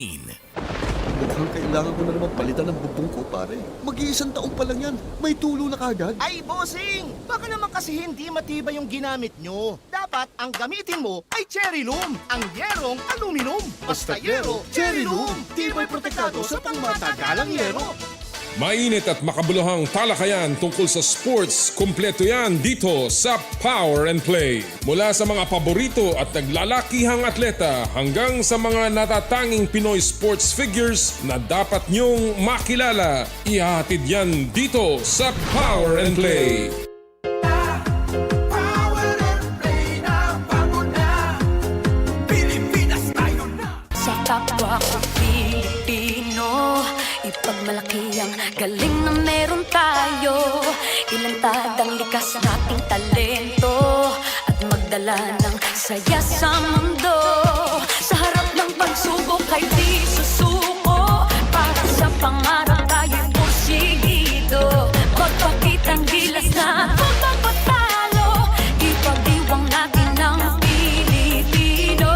Mukhang kailangan ko na naman palitan ng bubong ko, pare. Mag-iisang taon pa lang yan. May tulo na kagad. Ay, bossing! Baka naman kasi hindi matibay yung ginamit nyo. Dapat ang gamitin mo ay cherry loom, ang yerong aluminum. Basta yero, cherry loom. Tibay protektado sa pangmatagalang yero. Mainit at makabuluhang talakayan tungkol sa sports, kumpleto yan dito sa Power and Play. Mula sa mga paborito at naglalakihang atleta hanggang sa mga natatanging Pinoy sports figures na dapat nyong makilala. Ihahatid yan dito sa Power and Play. Power and play na panguna. Pilipinas tayo na. Sa kapwa ko Pilipino, ipagmalaki ang galing na meron tayo. Ilantad ang likas nating talento at magdala ng saya sa mundo. Sa harap ng pagsubok ay di susuko. Para sa pangarap tayo'y porsigido. Magpakitang gilas na magpapatalo. Ipagdiwang natin ang Pilipino.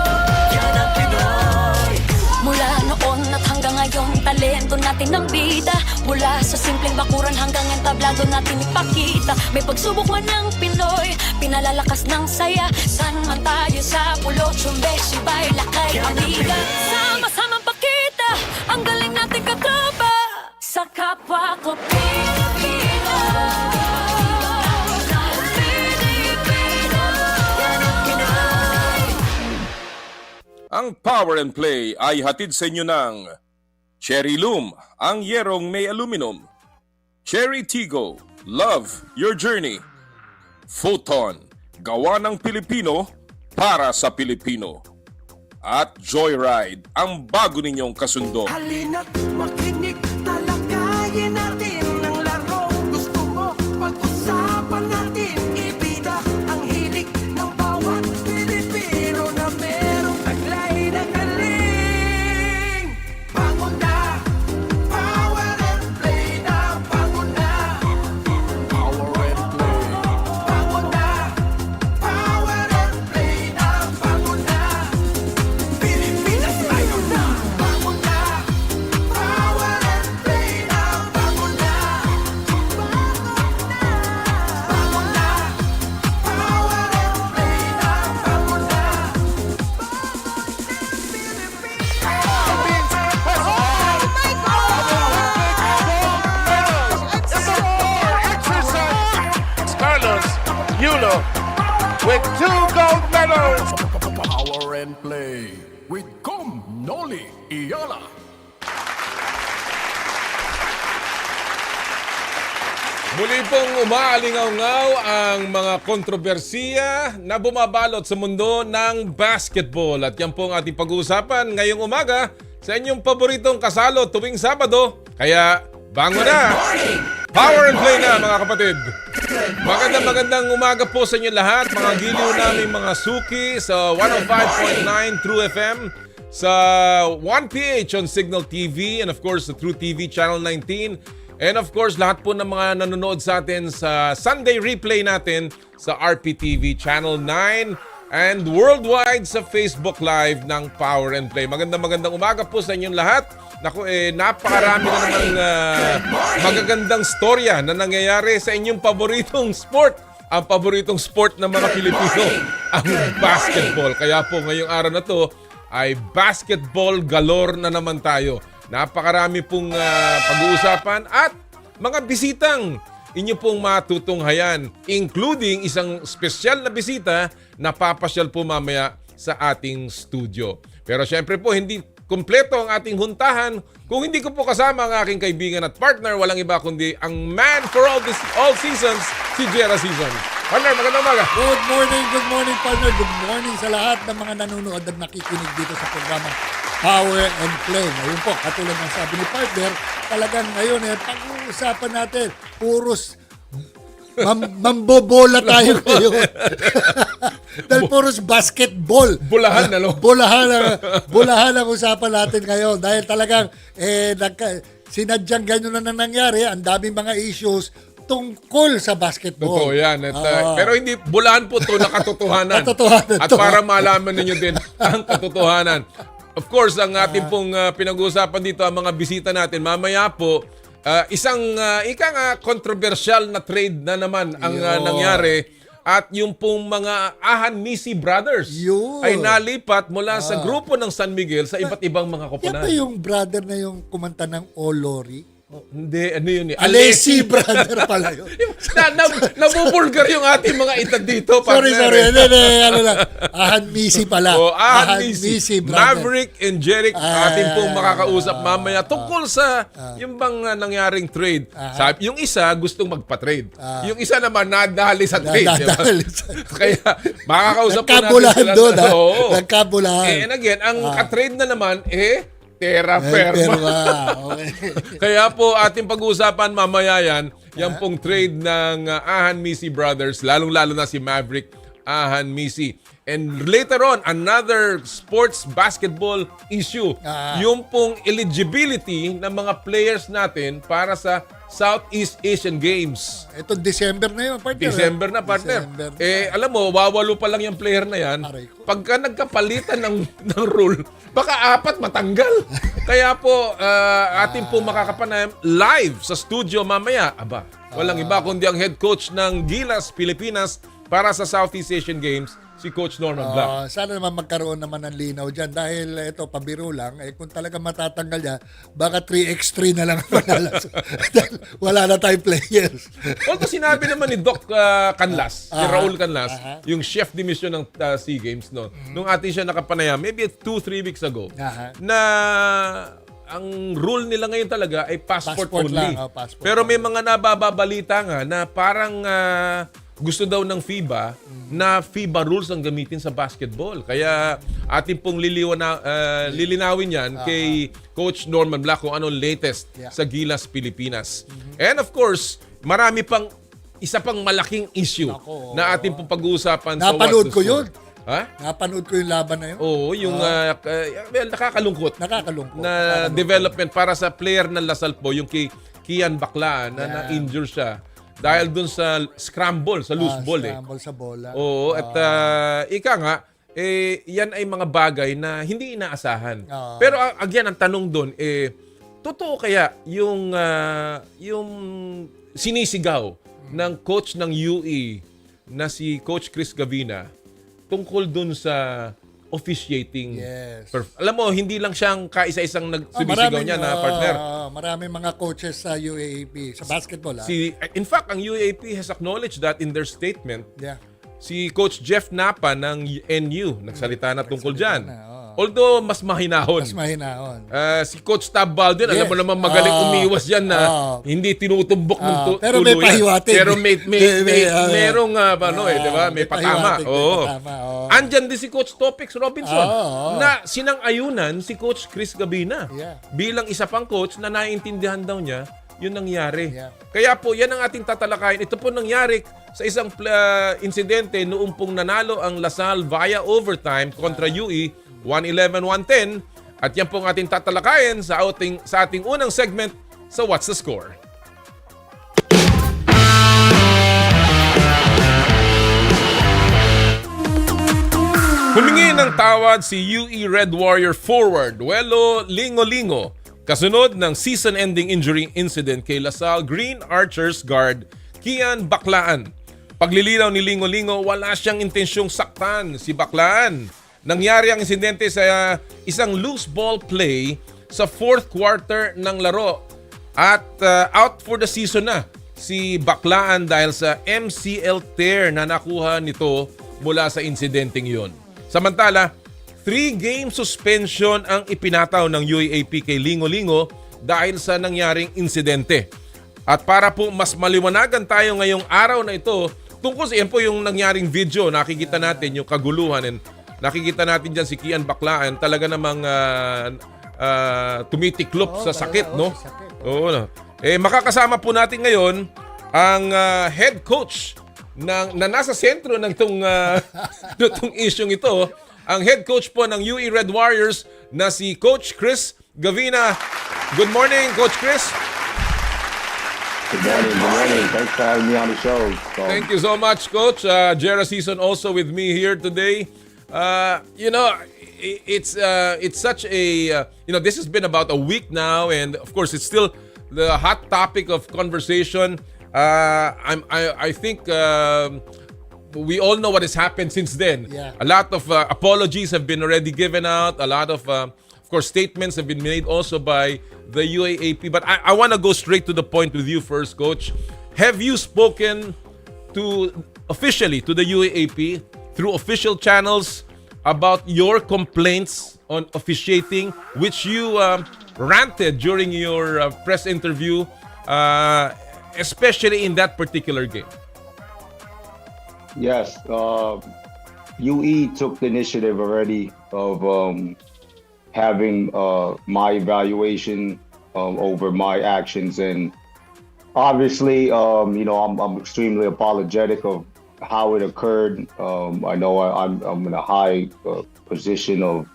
Yan ang Pinoy. Mula noon at hanggang ngayon, talento natin ang bida. Mula sa simpleng bakuran hanggang entablado natin ipakita. May pagsubok man ng Pinoy, pinalalakas ng saya. San man tayo sa pulo, chumbe, sibay, lakay, amiga. Sama-samang pakita ang galing natin katropa. Sa kapwa ko Pilipino. Pilipino. Yan ang Pinoy. Ang Power and Play ay hatid sa inyo ng Cherry Loom, ang yerong may aluminum. Cherry Tigo, Love Your Journey. Photon, gawa ng Pilipino para sa Pilipino. At Joyride, ang bago ninyong kasundo. Halina't makinig, talakayin natin ang laro. Gusto mo, pag-usapan natin, ibida ang hilig ng bawat Pilipino na merong taglay na galing. Bangon na, power and play na, bangon na. Power and play. Bangon na, power and play na, bangon na. Pilipinas tayo na, bangon na. Power and play na, bangon na. Bangon na, power and play na, bangon na. Carlos Yulo with 2 gold medals. Power and play with Noli Iyala. Muli pong umaalingaw-ngaw ang mga kontrobersiya na bumabalot sa mundo ng basketball. At yan po ang ating pag-uusapan ngayong umaga sa inyong paboritong kasalo tuwing Sabado. Kaya bango na! Power and Play na mga kapatid! Magandang umaga po sa inyo lahat. Mga giliw namin mga suki sa 105.9 True FM, sa 1PH on Signal TV, and of course sa True TV Channel 19. And of course, lahat po ng mga nanonood sa atin sa Sunday replay natin sa RPTV Channel 9 and worldwide sa Facebook Live ng Power and Play. Magandang umaga po sa inyong lahat. Naku, napakarami na namang magagandang storya na nangyayari sa inyong paboritong sport. Ang paboritong sport ng mga Pilipino, ang basketball. Kaya po ngayong araw na to ay basketball galore na naman tayo. Napakarami pong pag-uusapan at mga bisitang inyo pong matutunghayan, including isang espesyal na bisita na papasyal po mamaya sa ating studio. Pero syempre po, hindi kumpleto ang ating huntahan kung hindi ko po kasama ang aking kaibigan at partner, walang iba kundi ang man for all seasons, si Jerrick Season. Partner, magandang umaga. Good morning partner. Good morning sa lahat ng mga nanonood at nakikinig dito sa programa Power and Play. Ngayon po, katulad ng sabi ni partner, talagang ngayon pag-uusapan natin, puros mambobola tayo ngayon. Dahil puros basketball. Bulahan, ano? Bulahan ang usapan natin ngayon. Dahil talagang sinadyang ganyan na nangyari. Ang daming mga issues tungkol sa basketball. Totoo yan. Pero hindi, bulahan po ito na katotohanan. Katotohanan At to. para malaman ninyo din ang katotohanan. of course, ang ating pong pinag-uusapan dito, ang mga bisita natin, mamaya po, isang controversial na trade na naman ang nangyari. At yung pong mga Ahanmisi brothers Yun. ay nalipat mula sa grupo ng San Miguel sa iba't ibang mga Yan koponan. ba yung brother na yung kumanta ng Olori? Hindi, ano yun eh? Alesi brother pala yun. Nabubulgar yung ating mga itad dito. Sorry. partner. Ano lang. Ahanmisi pala. Ahanmisi. brother. Maverick and Jerrick, ating pong makakausap mamaya tungkol sa yung bang nangyaring trade. Yung isa gustong magpa-trade. Yung isa naman nadali sa trade. Nadali Kaya makakausap po natin Nagkabulahan sila. doon, ha? Oo. Nagkabulahan. And again, ang ka-trade na naman, terra Pero firma. okay. Kaya po ating pag-uusapan mamaya yan pong trade ng Ahanmisi brothers, lalong-lalo na si Maverick Ahanmisi. And later on, another sports basketball issue, yung pong eligibility ng mga players natin para sa Southeast Asian Games. Ito December na yun, partner. December na, partner. December. Alam mo, wawalo pa lang yung player na yan. Aray ko. Pagka nagkapalitan ng rule, baka 4 matanggal. Kaya po, ating po makakapanayam live sa studio mamaya. Aba, walang iba kundi ang head coach ng Gilas, Pilipinas para sa Southeast Asian Games, si Coach Norman Black. Sana naman magkaroon naman ng linaw dyan dahil ito, pabiro lang, kung talaga matatanggal niya, baka 3x3 na lang ang manala. Dahil wala na tayong players. Although sinabi naman ni Doc Canlas, si Raul Canlas, yung chef de mission ng SEA Games, no, nung atin siya nakapanayam, maybe 2-3 weeks ago, na ang rule nila ngayon talaga ay passport only. lang, passport Pero may mga nababalita nga na parang gusto daw ng FIBA na FIBA rules ang gamitin sa basketball. Kaya atin pong lilinawin yan kay Coach Norman Black kung anong latest sa Gilas, Pilipinas. And of course, marami pang isa pang malaking issue na atin pong pag-uusapan sa Napanood What's the ko Score. yun. Ha? Napanood ko yung laban na yun. Oo, yung well, nakakalungkot Nakakalungkot. na development para sa player ng Lasal po, yung kay Kian Baklaan na na-injure siya dahil dun sa scramble, sa loose ball Scramble sa bola. Oo, at ika nga, yan ay mga bagay na hindi inaasahan. Pero again, ang tanong doon, totoo kaya yung sinisigaw ng coach ng UE na si Coach Chris Gavina tungkol doon sa officiating. Yes. Alam mo, hindi lang siyang kaisa-isang nagsumisigaw niya na partner. Maraming mga coaches sa UAAP, sa basketball. In fact, ang UAAP has acknowledged that in their statement. Yeah. Si Coach Jeff Napa ng NU, nagsalita na tungkol dyan. Although, mas mahinahon. Mas mahinahon. Si Coach Tab Baldwin, alam mo naman magaling umiwas yan na hindi tinutumbok ng pero may tuluyan. pahiwatig. Pero merong, di ba? May patama. Oo. Andyan din si Coach Topix Robinson na sinang-ayunan si Coach Chris Gavina. Bilang isa pang coach na naiintindihan daw niya yun nangyari. Kaya po, yan ang ating tatalakayin. Ito po nangyari sa isang insidente noong pong nanalo ang Lasal via overtime kontra UE 111-110. At yan pong ating tatalakayin sa ating unang segment sa What's the Score? Humingi ng tawad si UE Red Warrior forward Wello Lingolingo kasunod ng season-ending injury incident kay Lasal Green Archers guard Kian Baklaan. Paglilinaw ni Lingolingo, wala siyang intensyong saktan si Baklaan. Nangyari ang insidente sa isang loose ball play sa fourth quarter ng laro at out for the season na si Baklaan dahil sa MCL tear na nakuha nito mula sa insidenteng yon. Samantala, 3-game suspension ang ipinataw ng UAAP kay Lingolingo dahil sa nangyaring insidente. At para po mas maliwanagan tayo ngayong araw na ito, tungkol sa yan po yung nangyaring video, nakikita natin yung kaguluhan and nakikita natin dyan si Kian Baklaan talaga namang tumitiklop sa sakit, no? Oo, no? Makakasama po natin ngayon ang head coach na nasa sentro ng itong isyong ito, ang head coach po ng UE Red Warriors na si Coach Chris Gavina. Good morning, Coach Chris. Good morning. Thanks for having me on the show. Thank you so much, Coach. Jerrick season also with me here today. it's such a this has been about a week now, and of course it's still the hot topic of conversation. I think we all know what has happened since then. Yeah. A lot of apologies have been already given out. A lot of course, statements have been made also by the UAAP. But I want to go straight to the point with you first, Coach. Have you spoken officially to the UAAP through official channels about your complaints on officiating, which you ranted during your press interview, especially in that particular game? Yes, UE took the initiative already of having my evaluation over my actions, and obviously, I'm extremely apologetic of how it occurred. I know I'm in a high position of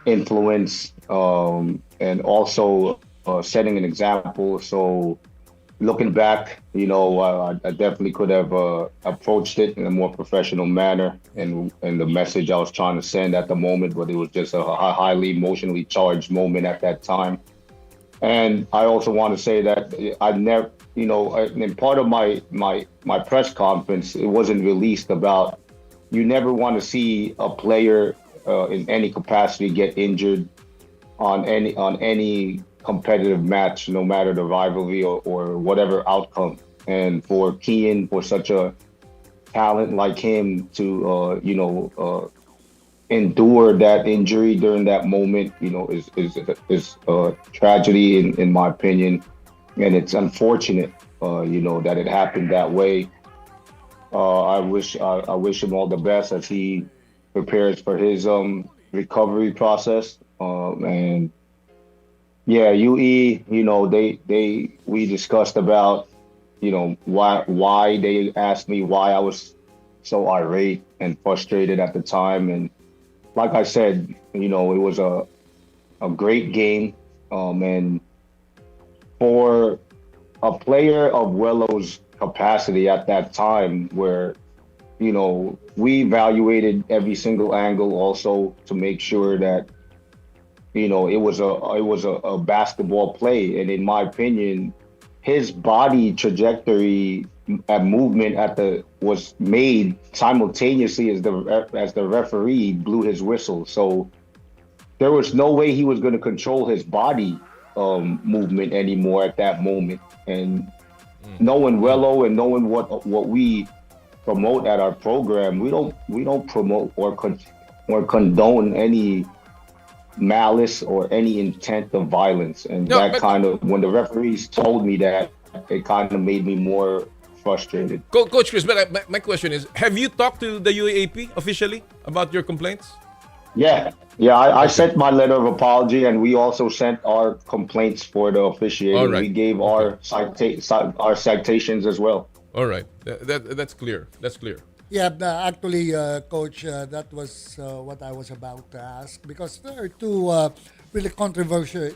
influence, and also setting an example. So, looking back, I definitely could have approached it in a more professional manner, and the message I was trying to send at the moment, but it was just a highly emotionally charged moment at that time. And I also want to say that I've never, in part of my press conference, it wasn't released about, you never want to see a player in any capacity get injured on any competitive match, no matter the rivalry or whatever outcome. And for Kian, for such a talent like him to endure that injury during that moment, is a tragedy in my opinion, and it's unfortunate, that it happened that way. I wish him all the best as he prepares for his recovery process, and yeah, UE, we discussed about, why they asked me why I was so irate and frustrated at the time. And like I said, it was a great game. And for a player of Wello's capacity at that time, where, we evaluated every single angle also to make sure that, it was a basketball play. And in my opinion, his body trajectory and movement was made simultaneously as the referee blew his whistle. So there was no way he was going to control his body movement anymore at that moment. And knowing Wello and knowing what we promote at our program, we don't promote or condone any malice or any intent of violence. And when the referees told me that, it kind of made me more frustrated. Coach Chris, but my question is, have you talked to the UAAP officially about your complaints? Yeah, I sent my letter of apology, and we also sent our complaints for the officiating. All right. We gave our citations as well. All right, that's clear. That's clear. Yeah, actually, Coach, that was what I was about to ask, because there are two really controversial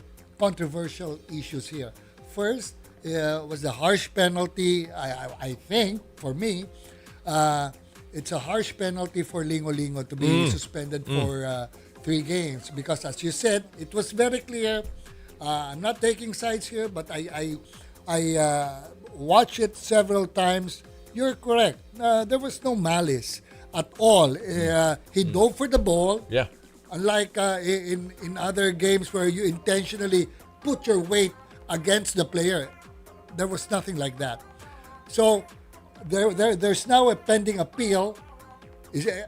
issues here. First was the harsh penalty. I think, for me, it's a harsh penalty for Lingolingo to be suspended for 3 games, because, as you said, it was very clear. I'm not taking sides here, but I watched it several times. You're correct. There was no malice at all. He dove for the ball. Yeah. Unlike in other games where you intentionally put your weight against the player, there was nothing like that. So there's now a pending appeal.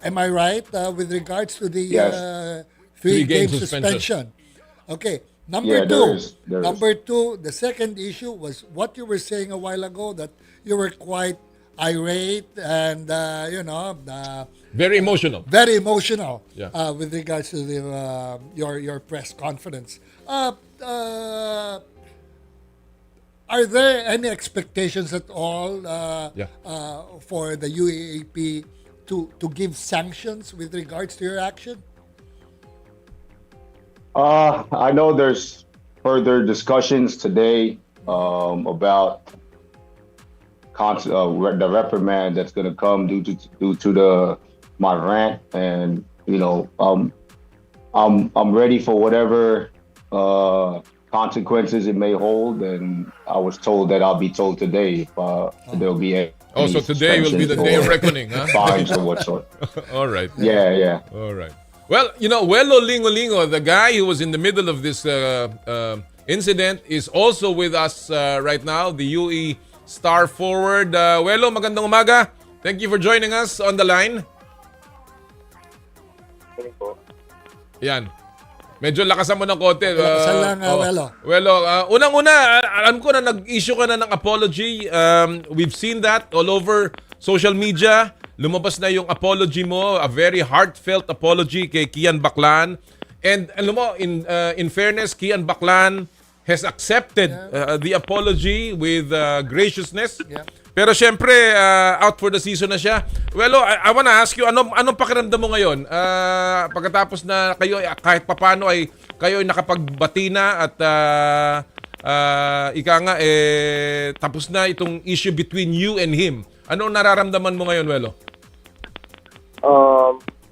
Am I right with regards to the Yes. 3-game Three-game suspension? Okay. Yeah, Number there is. two, the second issue was what you were saying a while ago, that you were quite irate and Very emotional. very emotional Yeah. with regards to your press conference. Are there any expectations at all for the UAAP to give sanctions with regards to your action? I know there's further discussions today about the reprimand that's going to come due to my rant, and I'm ready for whatever consequences it may hold, and I was told that I'll be told today if there'll be any Oh, so today will be the day of reckoning, huh? fines or whatsoever. All right. Yeah. All right. Well, Wello Lingolingo, the guy who was in the middle of this incident, is also with us right now, the UE star forward. Wello, magandang umaga. Thank you for joining us on the line. Yan. Medyo lakasan mo ng konti. Lakasan lang, Wello. Wello, unang-una, alam ko na nag-issue ka na ng apology. We've seen that all over social media. Lumabas na yung apology mo, a very heartfelt apology kay Kian Baclan. And alam mo, in fairness, Kian Baclan has accepted the apology with graciousness. Yeah. Pero syempre, out for the season na siya. Well, I wanna ask you, anong pakiramdam mo ngayon? Pagkatapos na kayo, kahit papano ay kayo ay nakapagbati na at ika nga, tapos na itong issue between you and him. Anong nararamdaman mo ngayon, Wello?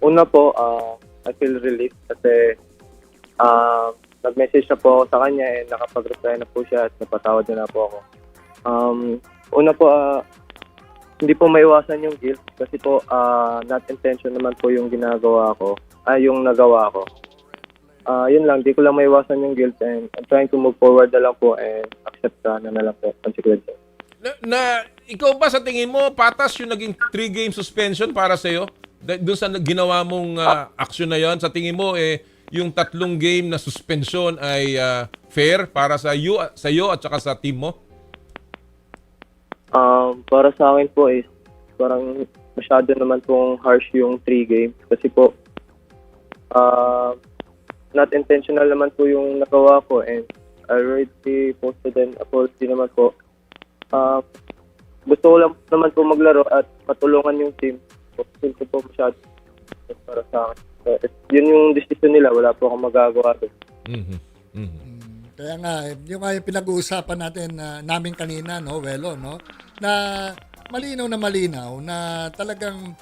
Una po, I feel relieved kasi nag-message na po ako sa kanya and nakapag-reply na po siya at napatawad na po ako. Una po, hindi po maiwasan yung guilt kasi po not intention naman po yung ginagawa ko, yung nagawa ko. Yun lang, di ko lang maiwasan yung guilt and I'm trying to move forward na lang po and accept na lang po consequences. Na ikaw ba sa tingin mo patas yung naging 3-game suspension para sa iyo? Doon sa ginawa mong action na 'yon, sa tingin mo yung 3 game na suspension ay fair para sa iyo at saka sa team mo? Para sa akin po is parang masyado naman pong harsh yung 3 games kasi po not intentional naman po yung nagawa ko and I already posted an apology naman po. Gusto ko lang naman po maglaro at patulungan yung team. Feel ko po masyado para sa akin. Yun yung decision nila, wala po akong magagawa doon. Kaya nga, yung pinag-uusapan natin namin kanina, no, Wello, no, na malinaw na talagang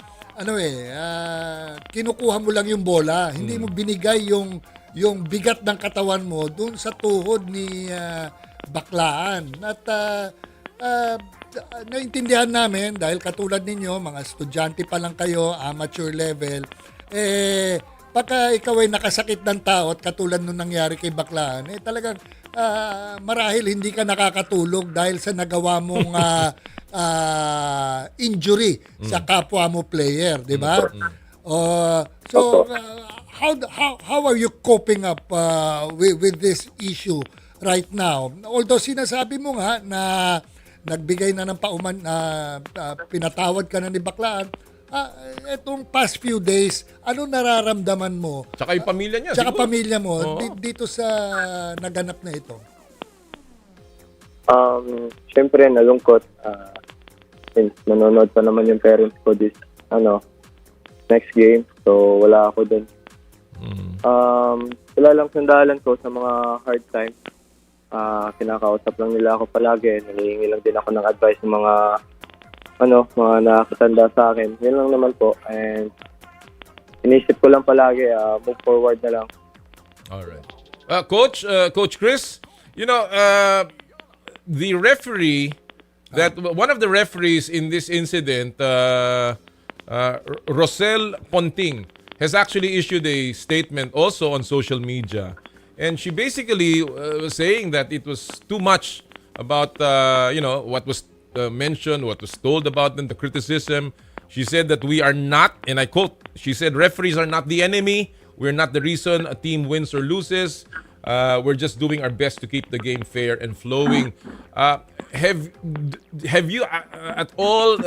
kinukuha mo lang yung bola, hindi mo binigay yung bigat ng katawan mo doon sa tuhod ni Baclan. At naintindihan namin dahil katulad ninyo, mga estudyante pa lang kayo, amateur level, pagka ikaw ay nakasakit ng tao at katulad nung nangyari kay Baclan, talagang marahil hindi ka nakakatulog dahil sa nagawa mong injury sa kapwa mo player, di ba? How are you coping up with this issue right now? Although sinasabi mo nga na nagbigay na ng pauman, pinatawad ka na ni Baclan, etong past few days, ano nararamdaman mo? Tsaka yung pamilya niya. Tsaka siguro. pamilya mo dito sa naganap na ito. Siyempre nalungkot since nanonood pa naman yung parents ko this next game, so wala ako dun. Wala lang sandalan ko sa mga hard times. Kinakausap lang nila ako palagi, nanghihingi lang din ako ng advice ng mga nakakatanda sa akin. Yun lang naman po. And inisip ko lang palagi, move forward na lang. All right. Coach Chris, the referee one of the referees in this incident, Rosel Ponting, has actually issued a statement also on social media. And she basically was saying that it was too much about what was mentioned, what was told about them, the criticism. She said that we are not, and I quote, she said, referees are not the enemy. We're not the reason a team wins or loses. We're just doing our best to keep the game fair and flowing. Have you at all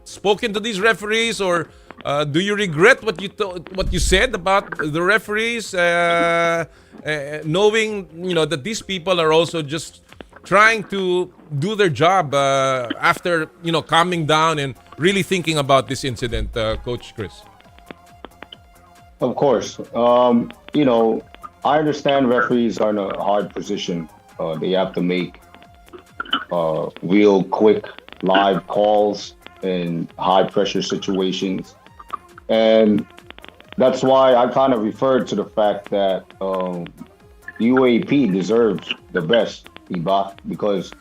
spoken to these referees, or do you regret what you said about the referees, knowing that these people are also just trying to do their job after calming down and really thinking about this incident, Coach Chris? Of course. I understand referees are in a hard position. They have to make real quick live calls in high pressure situations. And that's why I kind of referred to the fact that UAP deserves the best, Iba, because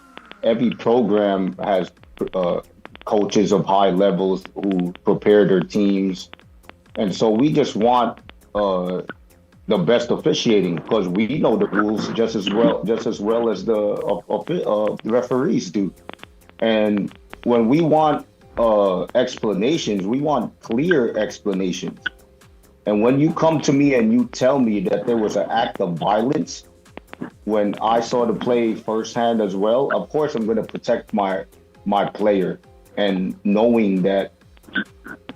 every program has coaches of high levels who prepare their teams, and so we just want the best officiating because we know the rules just as well as the referees do. And when we want explanations, we want clear explanations. And when you come to me and you tell me that there was an act of violence when I saw the play firsthand as well, of course I'm going to protect my player, and knowing that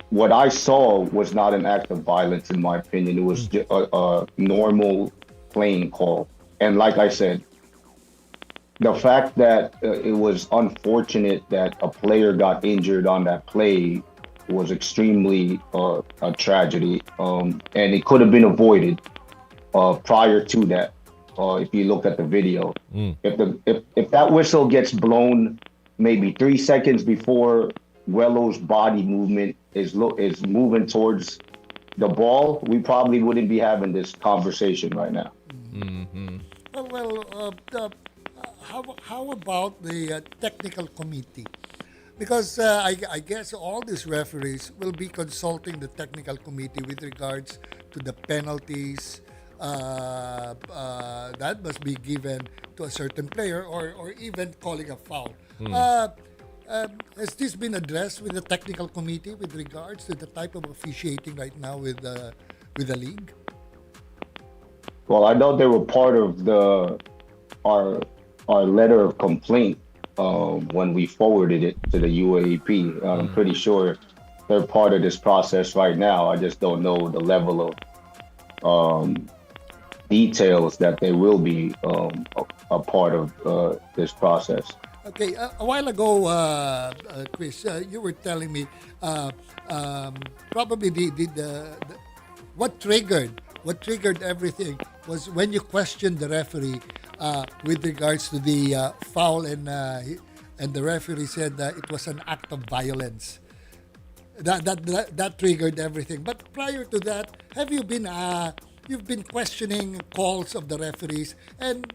what I saw was not an act of violence, in my opinion. It was just a normal playing call. And like I said, the fact that it was unfortunate that a player got injured on that play was extremely a tragedy. And it could have been avoided prior to that. If you look at the video, if that whistle gets blown maybe 3 seconds before Wello's body movement is moving towards the ball, we probably wouldn't be having this conversation right now. How about the technical committee? Because I guess all these referees will be consulting the technical committee with regards to the penalties that must be given to a certain player, or even calling a foul. Has this been addressed with the technical committee with regards to the type of officiating right now with the league? Well, I know they were part of our letter of complaint when we forwarded it to the UAAP. I'm pretty sure they're part of this process right now. I just don't know the level of details that they will be a part of this process. Okay, a while ago, Chris, you were telling me probably what triggered everything was when you questioned the referee with regards to the foul, and the referee said that it was an act of violence. That triggered everything. But prior to that, have you been you've been questioning calls of the referees, and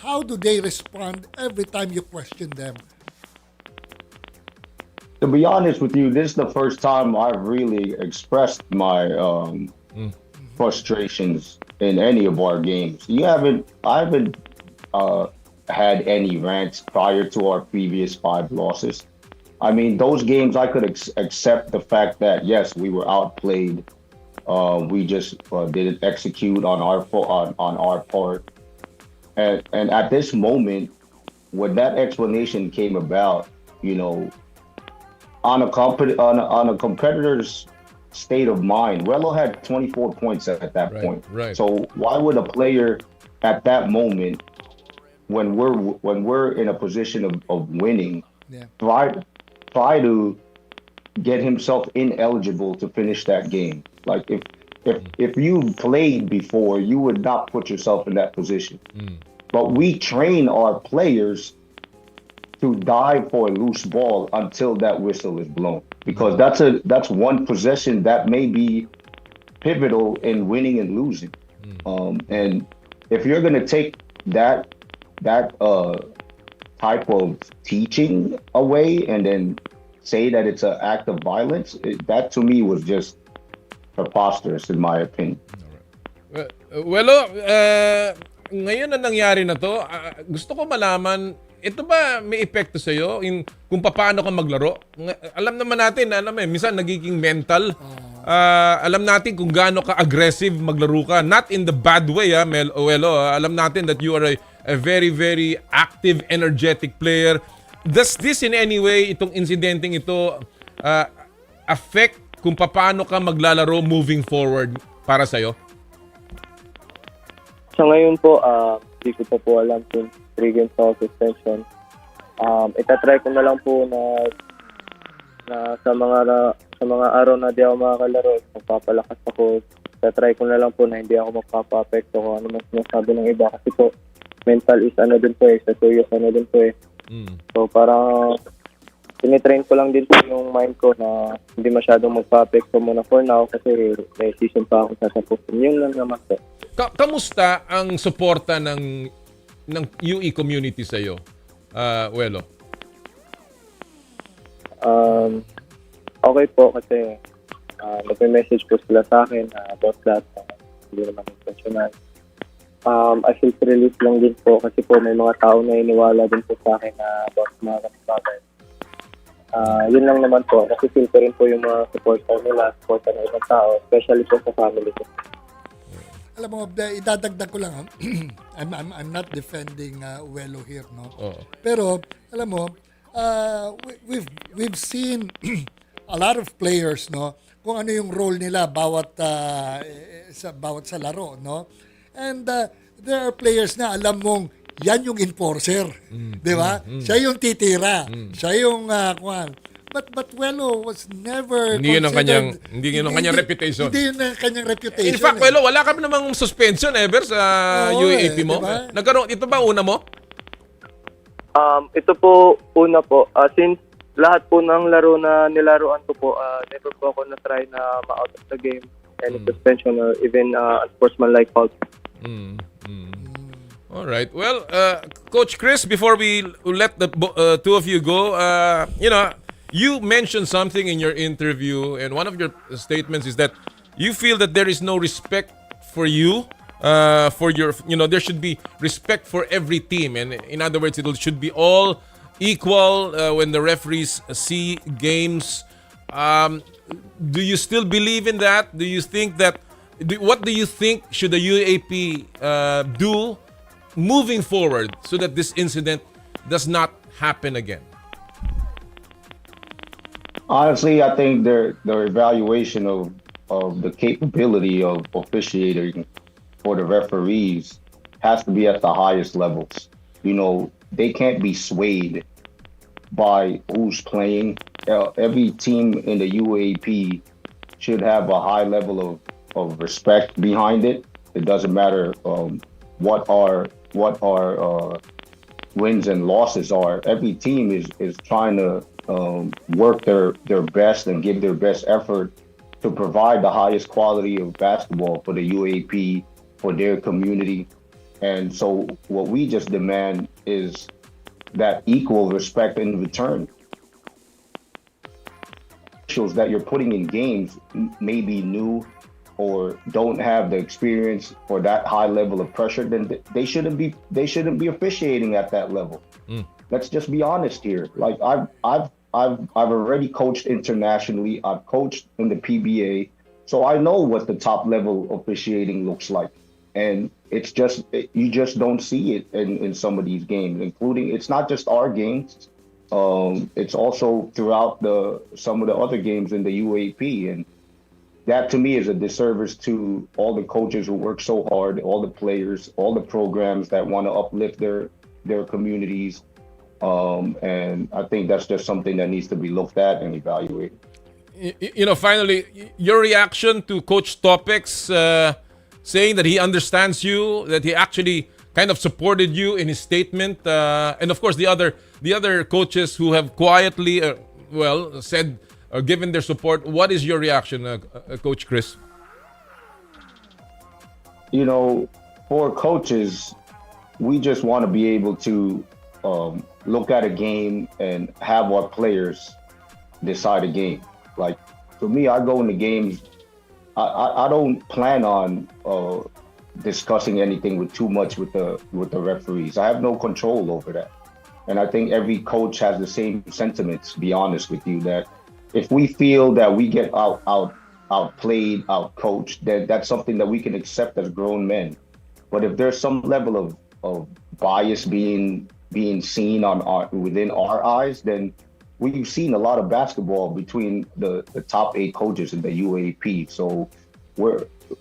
how do they respond every time you question them? To be honest with you, this is the first time I've really expressed my frustrations in any of our games. I haven't had any rants prior to our previous 5 losses. I mean, those games I could accept the fact that yes, we were outplayed. We just didn't execute on our part. And at this moment, when that explanation came about, you know, on a competitor's state of mind, Wello had 24 points at that point. Right. So why would a player at that moment, when we're in a position of winning, try to get himself ineligible to finish that game? Like if you played before, you would not put yourself in that position. But we train our players to dive for a loose ball until that whistle is blown, because that's one possession that may be pivotal in winning and losing. And if you're gonna take that type of teaching away and then say that it's an act of violence, that to me was just preposterous, in my opinion. Wello, ngayon na nangyari na to, gusto ko malaman, ito ba may epekto sa'yo kung paano ka maglaro? Alam naman natin, minsan nagiging mental. Alam natin kung gaano ka aggressive maglaro ka. Not in the bad way, Wello. Alam natin that you are a very, very active, energetic player. Does this in any way, itong insidenteng ito, affect kung paano ka maglalaro moving forward para sa'yo? Sa ngayon po, hindi ko pa po alam kung 3 games ako suspension. Itatry ko na lang po na sa mga araw na di ako makakalaro, magpapalakas ako. Itatry ko na lang po na hindi ako magpapa-apekto kung ano mas sinasabi ng iba. Kasi po, mental is ano din po sa serious ano din po. So parang tinitrain ko lang din po yung mind ko na hindi masyadong magpa-apekto muna for now kasi may season pa ako sasapusin. Yun lang naman po. Kamusta ang suporta ng UE community sa iyo, Wello? Okay po kasi nag-message po sila sa akin about that. Hindi naman intentional. I feel relief lang din po kasi po may mga tao na iniwala din po sa akin about mga bagay. Yun lang naman po. Kasi feel ko rin po yung mga supporter nila, supporter ng ibang tao, especially po sa family ko. Alam mo, idadagdag ko lang, I'm not defending Wello here, no? Oo. Pero, alam mo, we've seen a lot of players, no? Kung ano yung role nila bawat sa laro, no? And there are players na alam mong yan yung enforcer, di ba? Siya yung titira, siya yung But Wello was never Hindi yun ang considered- kanyang reputation. Hindi yun ang kanyang reputation. In fact, Wello, wala ka namang suspension ever sa Oo, UAAP mo. diba? Nagkaroon, ito ba una mo? Ito po, una po, since lahat po ng laro na nilaruan ko po, never po ako na-try na ma-out of the game, any suspension or even unsportsmanlike fault. All right. Well, Coach Chris, before we let the two of you go, you mentioned something in your interview, and one of your statements is that you feel that there is no respect for you, there should be respect for every team, and in other words, it should be all equal when the referees see games. Do you still believe in that? Do you think that? What do you think should the UAP do moving forward so that this incident does not happen again? Honestly, I think their evaluation of the capability of officiating for the referees has to be at the highest levels. They can't be swayed by who's playing. Every team in the UAP should have a high level of respect behind it. It doesn't matter what our wins and losses are. Every team is trying to work their best and give their best effort to provide the highest quality of basketball for the UAP, for their community. And so what we just demand is that equal respect in return. Shows that you're putting in games may be new or don't have the experience or that high level of pressure, then they shouldn't be officiating at that level. Let's just be honest here. Like I've already coached internationally. I've coached in the PBA, so I know what the top level officiating looks like. And it's just, you just don't see it in some of these games, including, it's not just our games. It's also throughout some of the other games in the UAP. And that to me is a disservice to all the coaches who work so hard, all the players, all the programs that want to uplift their communities. And I think that's just something that needs to be looked at and evaluated. Finally, your reaction to Coach Topek's saying that he understands you, that he actually kind of supported you in his statement, and of course the other coaches who have quietly, said or given their support. What is your reaction, Coach Chris? For coaches, we just want to be able to look at a game and have our players decide a game. Like, for me, I go into games, I don't plan on discussing anything with too much with the referees. I have no control over that. And I think every coach has the same sentiments, to be honest with you, that if we feel that we get outplayed, outcoached, then that's something that we can accept as grown men. But if there's some level of bias being seen within our eyes, then we've seen a lot of basketball between the top 8 coaches in the UAP. So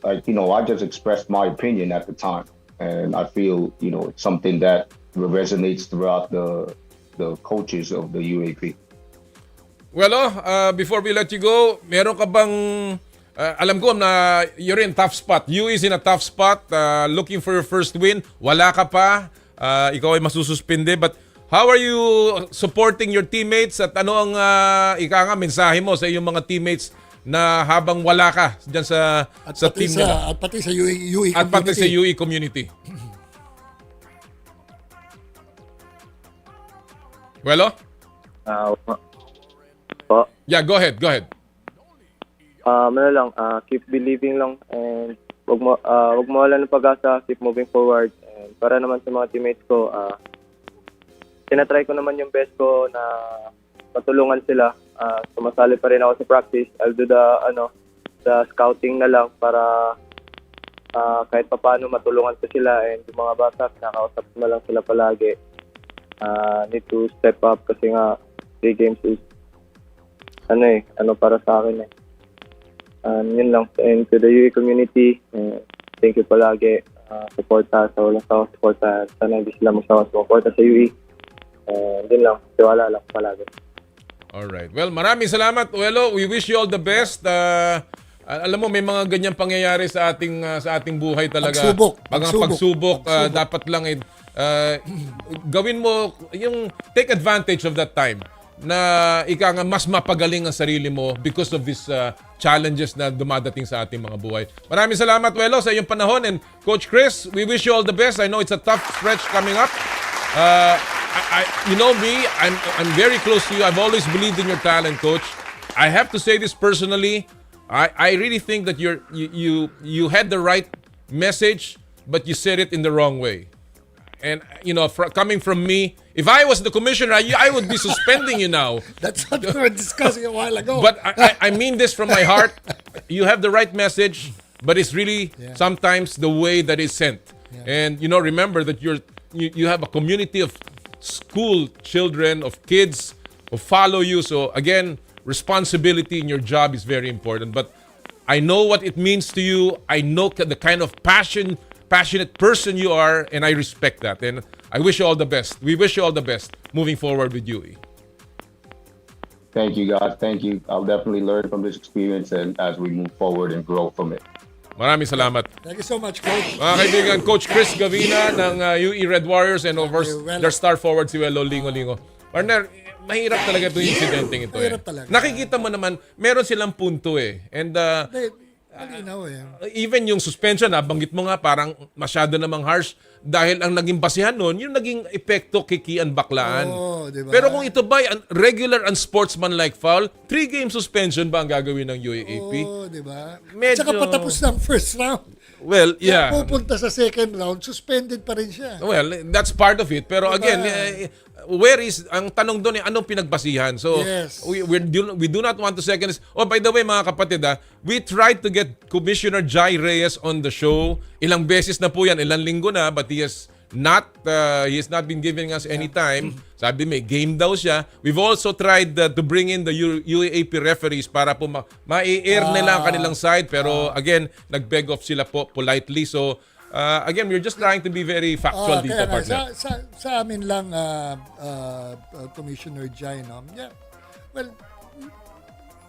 I just expressed my opinion at the time, and I feel it's something that resonates throughout the coaches of the UAP. Well, before we let you go, meron ka bang alam ko na you're in tough spot. You is in a tough spot, looking for your first win. Wala ka pa. Ikaw ay masususpinde. But how are you supporting your teammates at ano ang mensahe mo sa iyong mga teammates na habang wala ka diyan sa team nila? At pati sa UE At pati sa community. UE community. Wello? Po. Yeah, go ahead. Ano lang, keep believing lang and wag mo wala ng pag-asa, keep moving forward. And para naman sa mga teammates ko, tinatry ko naman yung best ko na matulungan sila. Sumasali pa rin ako sa practice. I'll do the scouting na lang para kahit papaano matulungan ko sila, and yung mga bata, nakausap ko na lang sila palagi. Need to step up kasi nga 3 games is para sa akin. Yun lang. And to the UE community, thank you palagi. Suporta sa walang sawa, suporta. Sana hindi sila magsawa suporta sa UE. Yun lang. Tiwala lang palagi. Alright. Well, maraming salamat, Wello. We wish you all the best. Alam mo, may mga ganyang pangyayari sa ating buhay talaga. Pagsubok. Dapat lang gawin mo yung take advantage of that time na mas mapagaling ang sarili mo because of these challenges na dumadating sa ating mga buhay. Maraming salamat, Wello, sa iyong panahon. And Coach Chris, we wish you all the best. I know it's a tough stretch coming up. You know me, I'm very close to you. I've always believed in your talent, Coach. I have to say this personally. I really think that you had the right message, but you said it in the wrong way. And, coming from me, if I was the commissioner, I would be suspending you now. That's what we were discussing a while ago. But I mean this from my heart. You have the right message, but it's really sometimes the way that it's sent. Yeah. And, remember that you have a community of school children, of kids who follow you. So, again, responsibility in your job is very important. But I know what it means to you. I know the kind of passionate person you are, and I respect that. And I wish you all the best. We wish you all the best moving forward with UE. Thank you, guys. Thank you. I'll definitely learn from this experience and as we move forward and grow from it. Maraming salamat. Thank you so much, Coach. Mga kaibigan, Coach Chris Gavina ng UE Red Warriors, and of course, their star forward si Wello Lingolingo. Partner, mahirap talaga itong incidenteng ito. Mahirap talaga. Nakikita mo naman, meron silang punto eh. And Malinaw even yung suspension, banggit mo nga parang masyado namang harsh dahil ang naging basihan nun, yung naging epekto kikian baklaan. Diba? Pero kung ito ba regular unsportsmanlike foul, 3-game suspension ba ang gagawin ng UAAP? Diba? Medyo... At saka patapos ng first round. Well, yeah. Kaya pupunta sa second round, suspended pa rin siya. Well, that's part of it. Pero diba? Again, where is, ang tanong doon anong pinagbasihan? So, yes. we do not want to second this. Oh, by the way, mga kapatid, we tried to get Commissioner Jai Reyes on the show. Ilang beses na po yan, ilang linggo na, but he has not been giving us any time. Sabi may game daw siya. We've also tried to bring in the UAAP referees para po ma-air nila ang kanilang side. Pero again, nag-beg off sila po politely. So, again, we're just trying to be very factual dito, partner. Sa amin lang, Commissioner Jai, no? Yeah. Well,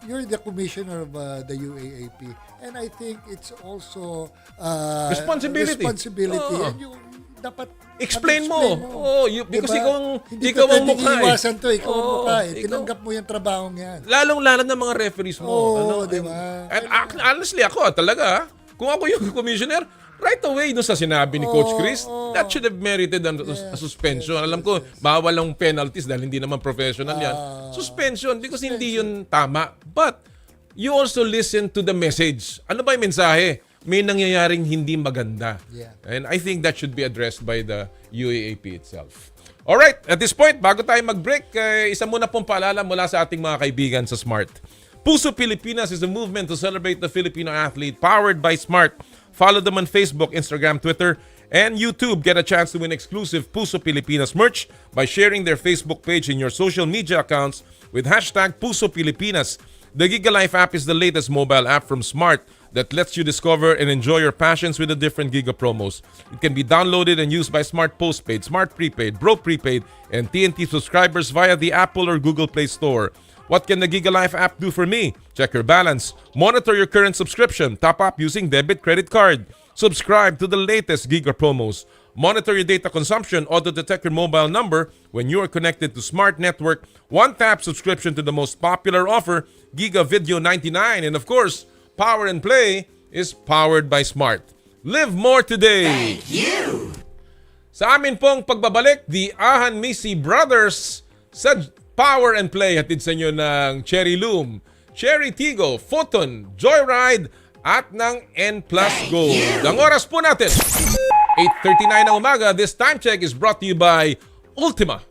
you're the commissioner of the UAAP, and I think it's also responsibility. And you dapat explain mo. Because diba? ikaw ang mukha eh. Iwasan to, ikaw ang mukha eh. Tinanggap mo yung trabahong yan. Lalong-lalo ng mga referees mo. Diba? And honestly, ako talaga, kung ako yung commissioner, right away no sa sinabi ni Coach Chris, that should have merited a suspension. Alam ko, bawal ang penalties dahil hindi naman professional yan. Suspension because hindi yun tama. But you also listen to the message. Ano ba yung mensahe? May nangyayaring hindi maganda. Yeah. And I think that should be addressed by the UAAP itself. Alright, at this point, bago tayo mag-break, isa muna pong paalala mula sa ating mga kaibigan sa Smart. Puso Pilipinas is a movement to celebrate the Filipino athlete powered by Smart. Follow them on Facebook, Instagram, Twitter, and YouTube. Get a chance to win exclusive Puso Pilipinas merch by sharing their Facebook page in your social media accounts with hashtag Puso Pilipinas. The GigaLife app is the latest mobile app from Smart that lets you discover and enjoy your passions with the different Giga promos. It can be downloaded and used by Smart Postpaid, Smart Prepaid, Bro Prepaid, and TNT subscribers via the Apple or Google Play Store. What can the GigaLife app do for me? Check your balance, monitor your current subscription, top up using debit credit card, subscribe to the latest Giga promos, Monitor your data consumption, auto-detect your mobile number when you are connected to smart network, one-tap subscription to the most popular offer, Giga Video 99, and of course, Power and Play is powered by Smart. Live more today! Thank you! Sa amin pong pagbabalik, the Ahanmisi Brothers sa Power and Play, hatid sa inyo ng Cherry Loom, Cherry Tigo, Photon, Joyride, at ng N Plus Gold. Ang oras po natin, 8:39 ng umaga. This time check is brought to you by Ultima.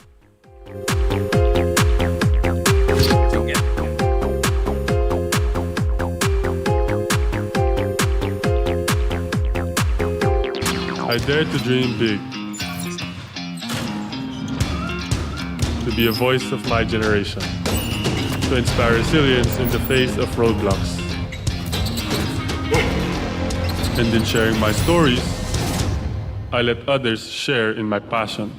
I dare to dream big. To be a voice of my generation. To inspire resilience in the face of roadblocks. And in sharing my stories, I let others share in my passion.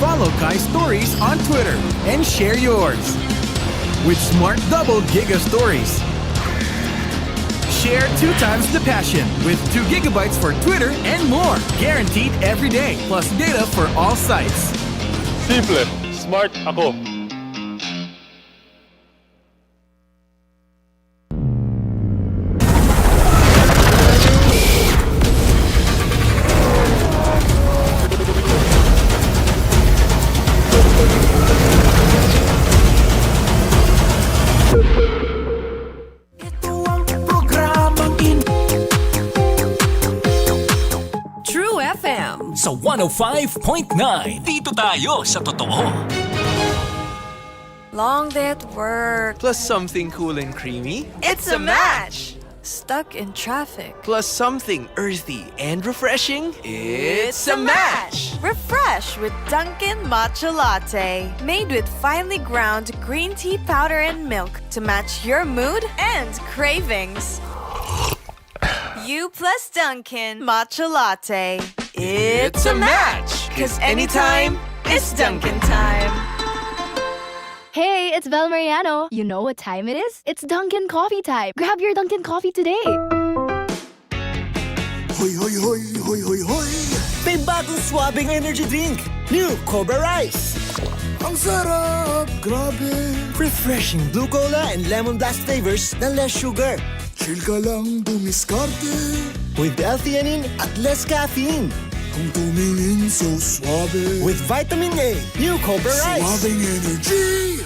Follow Kai Stories on Twitter and share yours. With Smart Double Giga Stories. Share 2 times the passion with 2 gigabytes for Twitter and more. Guaranteed every day. Plus data for all sites. Simple, smart ako. True FM. Sa 105.9, dito tayo sa totoo. Long day at work. Plus something cool and creamy. It's a match! Stuck in traffic. Plus something earthy and refreshing. It's a match! Refresh with Dunkin' Matcha Latte. Made with finely ground green tea powder and milk to match your mood and cravings. You plus Dunkin' Matcha Latte. It's a match! Cause anytime is Dunkin' time. Hey, it's Vel Mariano. You know what time it is? It's Dunkin' Coffee time. Grab your Dunkin' Coffee today. Hoy, hoy, hoy, hoy, hoy, hoy! May bagong swabing energy drink. New Cobra Rice. Ang sarap! Grabe! Refreshing blue cola and lemon blast flavors na less sugar. Chill ka lang dumiskarte. With L-theanine at less caffeine. Kung tumingin so suabe. With vitamin A. New Cobra Rice. Suabing energy!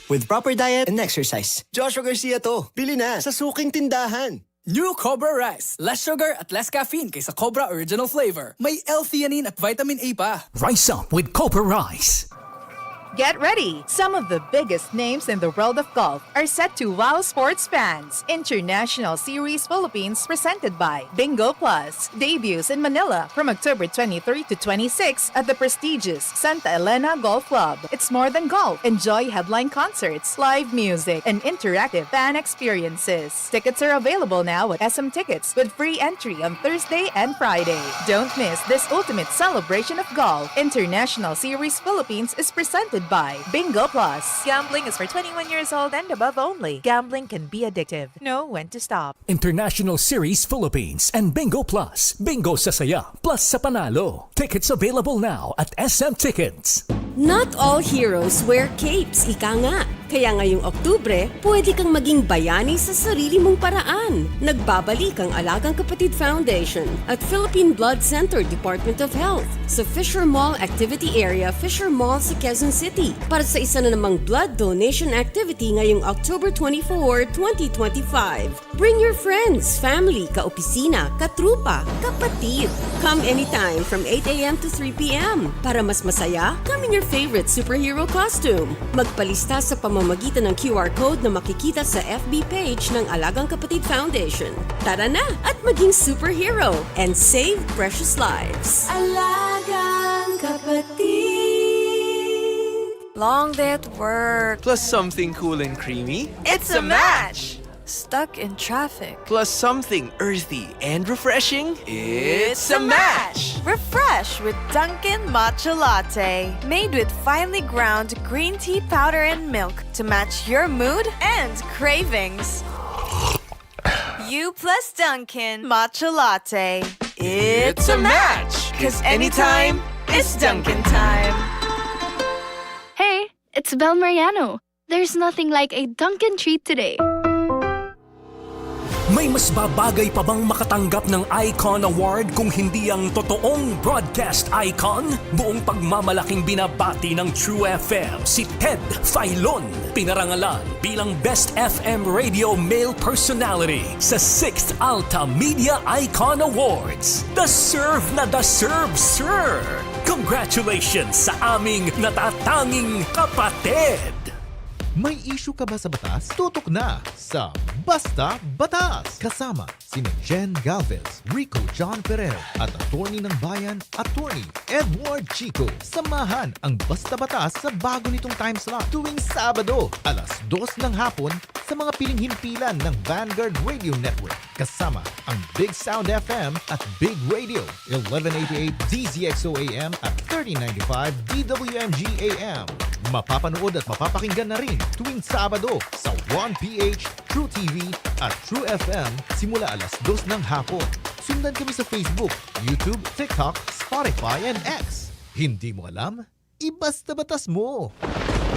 With proper diet and exercise. Joshua Garcia to. Bili na sa suking tindahan. New Cobra Rice. Less sugar at less caffeine kaysa Cobra Original Flavor. May L-theanine at vitamin A pa. Rise up with Cobra Rice. Get ready! Some of the biggest names in the world of golf are set to wow sports fans. International Series Philippines presented by Bingo Plus. Debuts in Manila from October 23 to 26 at the prestigious Santa Elena Golf Club. It's more than golf. Enjoy headline concerts, live music, and interactive fan experiences. Tickets are available now at SM Tickets with free entry on Thursday and Friday. Don't miss this ultimate celebration of golf. International Series Philippines is presented by Bingo Plus. Gambling is for 21 years old and above only. Gambling can be addictive. Know when to stop. International Series Philippines and Bingo Plus. Bingo sa saya, plus sa panalo. Tickets available now at SM Tickets. Not all heroes wear capes, ika nga. Kaya ngayong Oktubre, pwede kang maging bayani sa sarili mong paraan. Nagbabalik ang Alagang Kapatid Foundation at Philippine Blood Center Department of Health sa Fisher Mall Activity Area, Fisher Mall sa Quezon City para sa isa na namang blood donation activity ngayong October 24, 2025. Bring your friends, family, kaopisina, katrupa, kapatid. Come anytime from 8 a.m. to 3 p.m. Para mas masaya, come in your favorite superhero costume. Magpalista sa pamamagitan ng QR code na makikita sa FB page ng Alagang Kapatid Foundation. Tara na at maging superhero and save precious lives. Alagang Kapatid. Long day at work. Plus something cool and creamy. It's a match! Stuck in traffic. Plus something earthy and refreshing. It's a match! Refresh with Dunkin' Matcha Latte. Made with finely ground green tea powder and milk to match your mood and cravings. You plus Dunkin' Matcha Latte. It's a match! 'Cause anytime is Dunkin' time. Hey, it's Bel Mariano. There's nothing like a Dunkin' treat today. May mas babagay pa bang makatanggap ng Icon Award kung hindi ang totoong broadcast icon? Buong pagmamalaking binabati ng True FM si Ted Filon. Pinarangalan bilang Best FM Radio Male Personality sa 6th Alta Media Icon Awards. Deserve na deserve, sir! Congratulations sa aming natatanging kapatid! May issue ka ba sa batas? Tutok na sa Basta Batas! Kasama sina Jen Galvez, Rico John Ferrer at attorney ng bayan, attorney Edward Chico. Samahan ang Basta Batas sa bago nitong time slot tuwing Sabado, alas 2 ng hapon sa mga piling himpilan ng Vanguard Radio Network. Kasama ang Big Sound FM at Big Radio, 1188 DZXO AM at 3095 DWMG AM. Mapapanood at mapapakinggan na rin tuwing Sabado sa 1PH, True TV at True FM simula alas 2 ng hapon. Sundan kami sa Facebook, YouTube, TikTok, Spotify, and X. Hindi mo alam? Ibasta batas mo!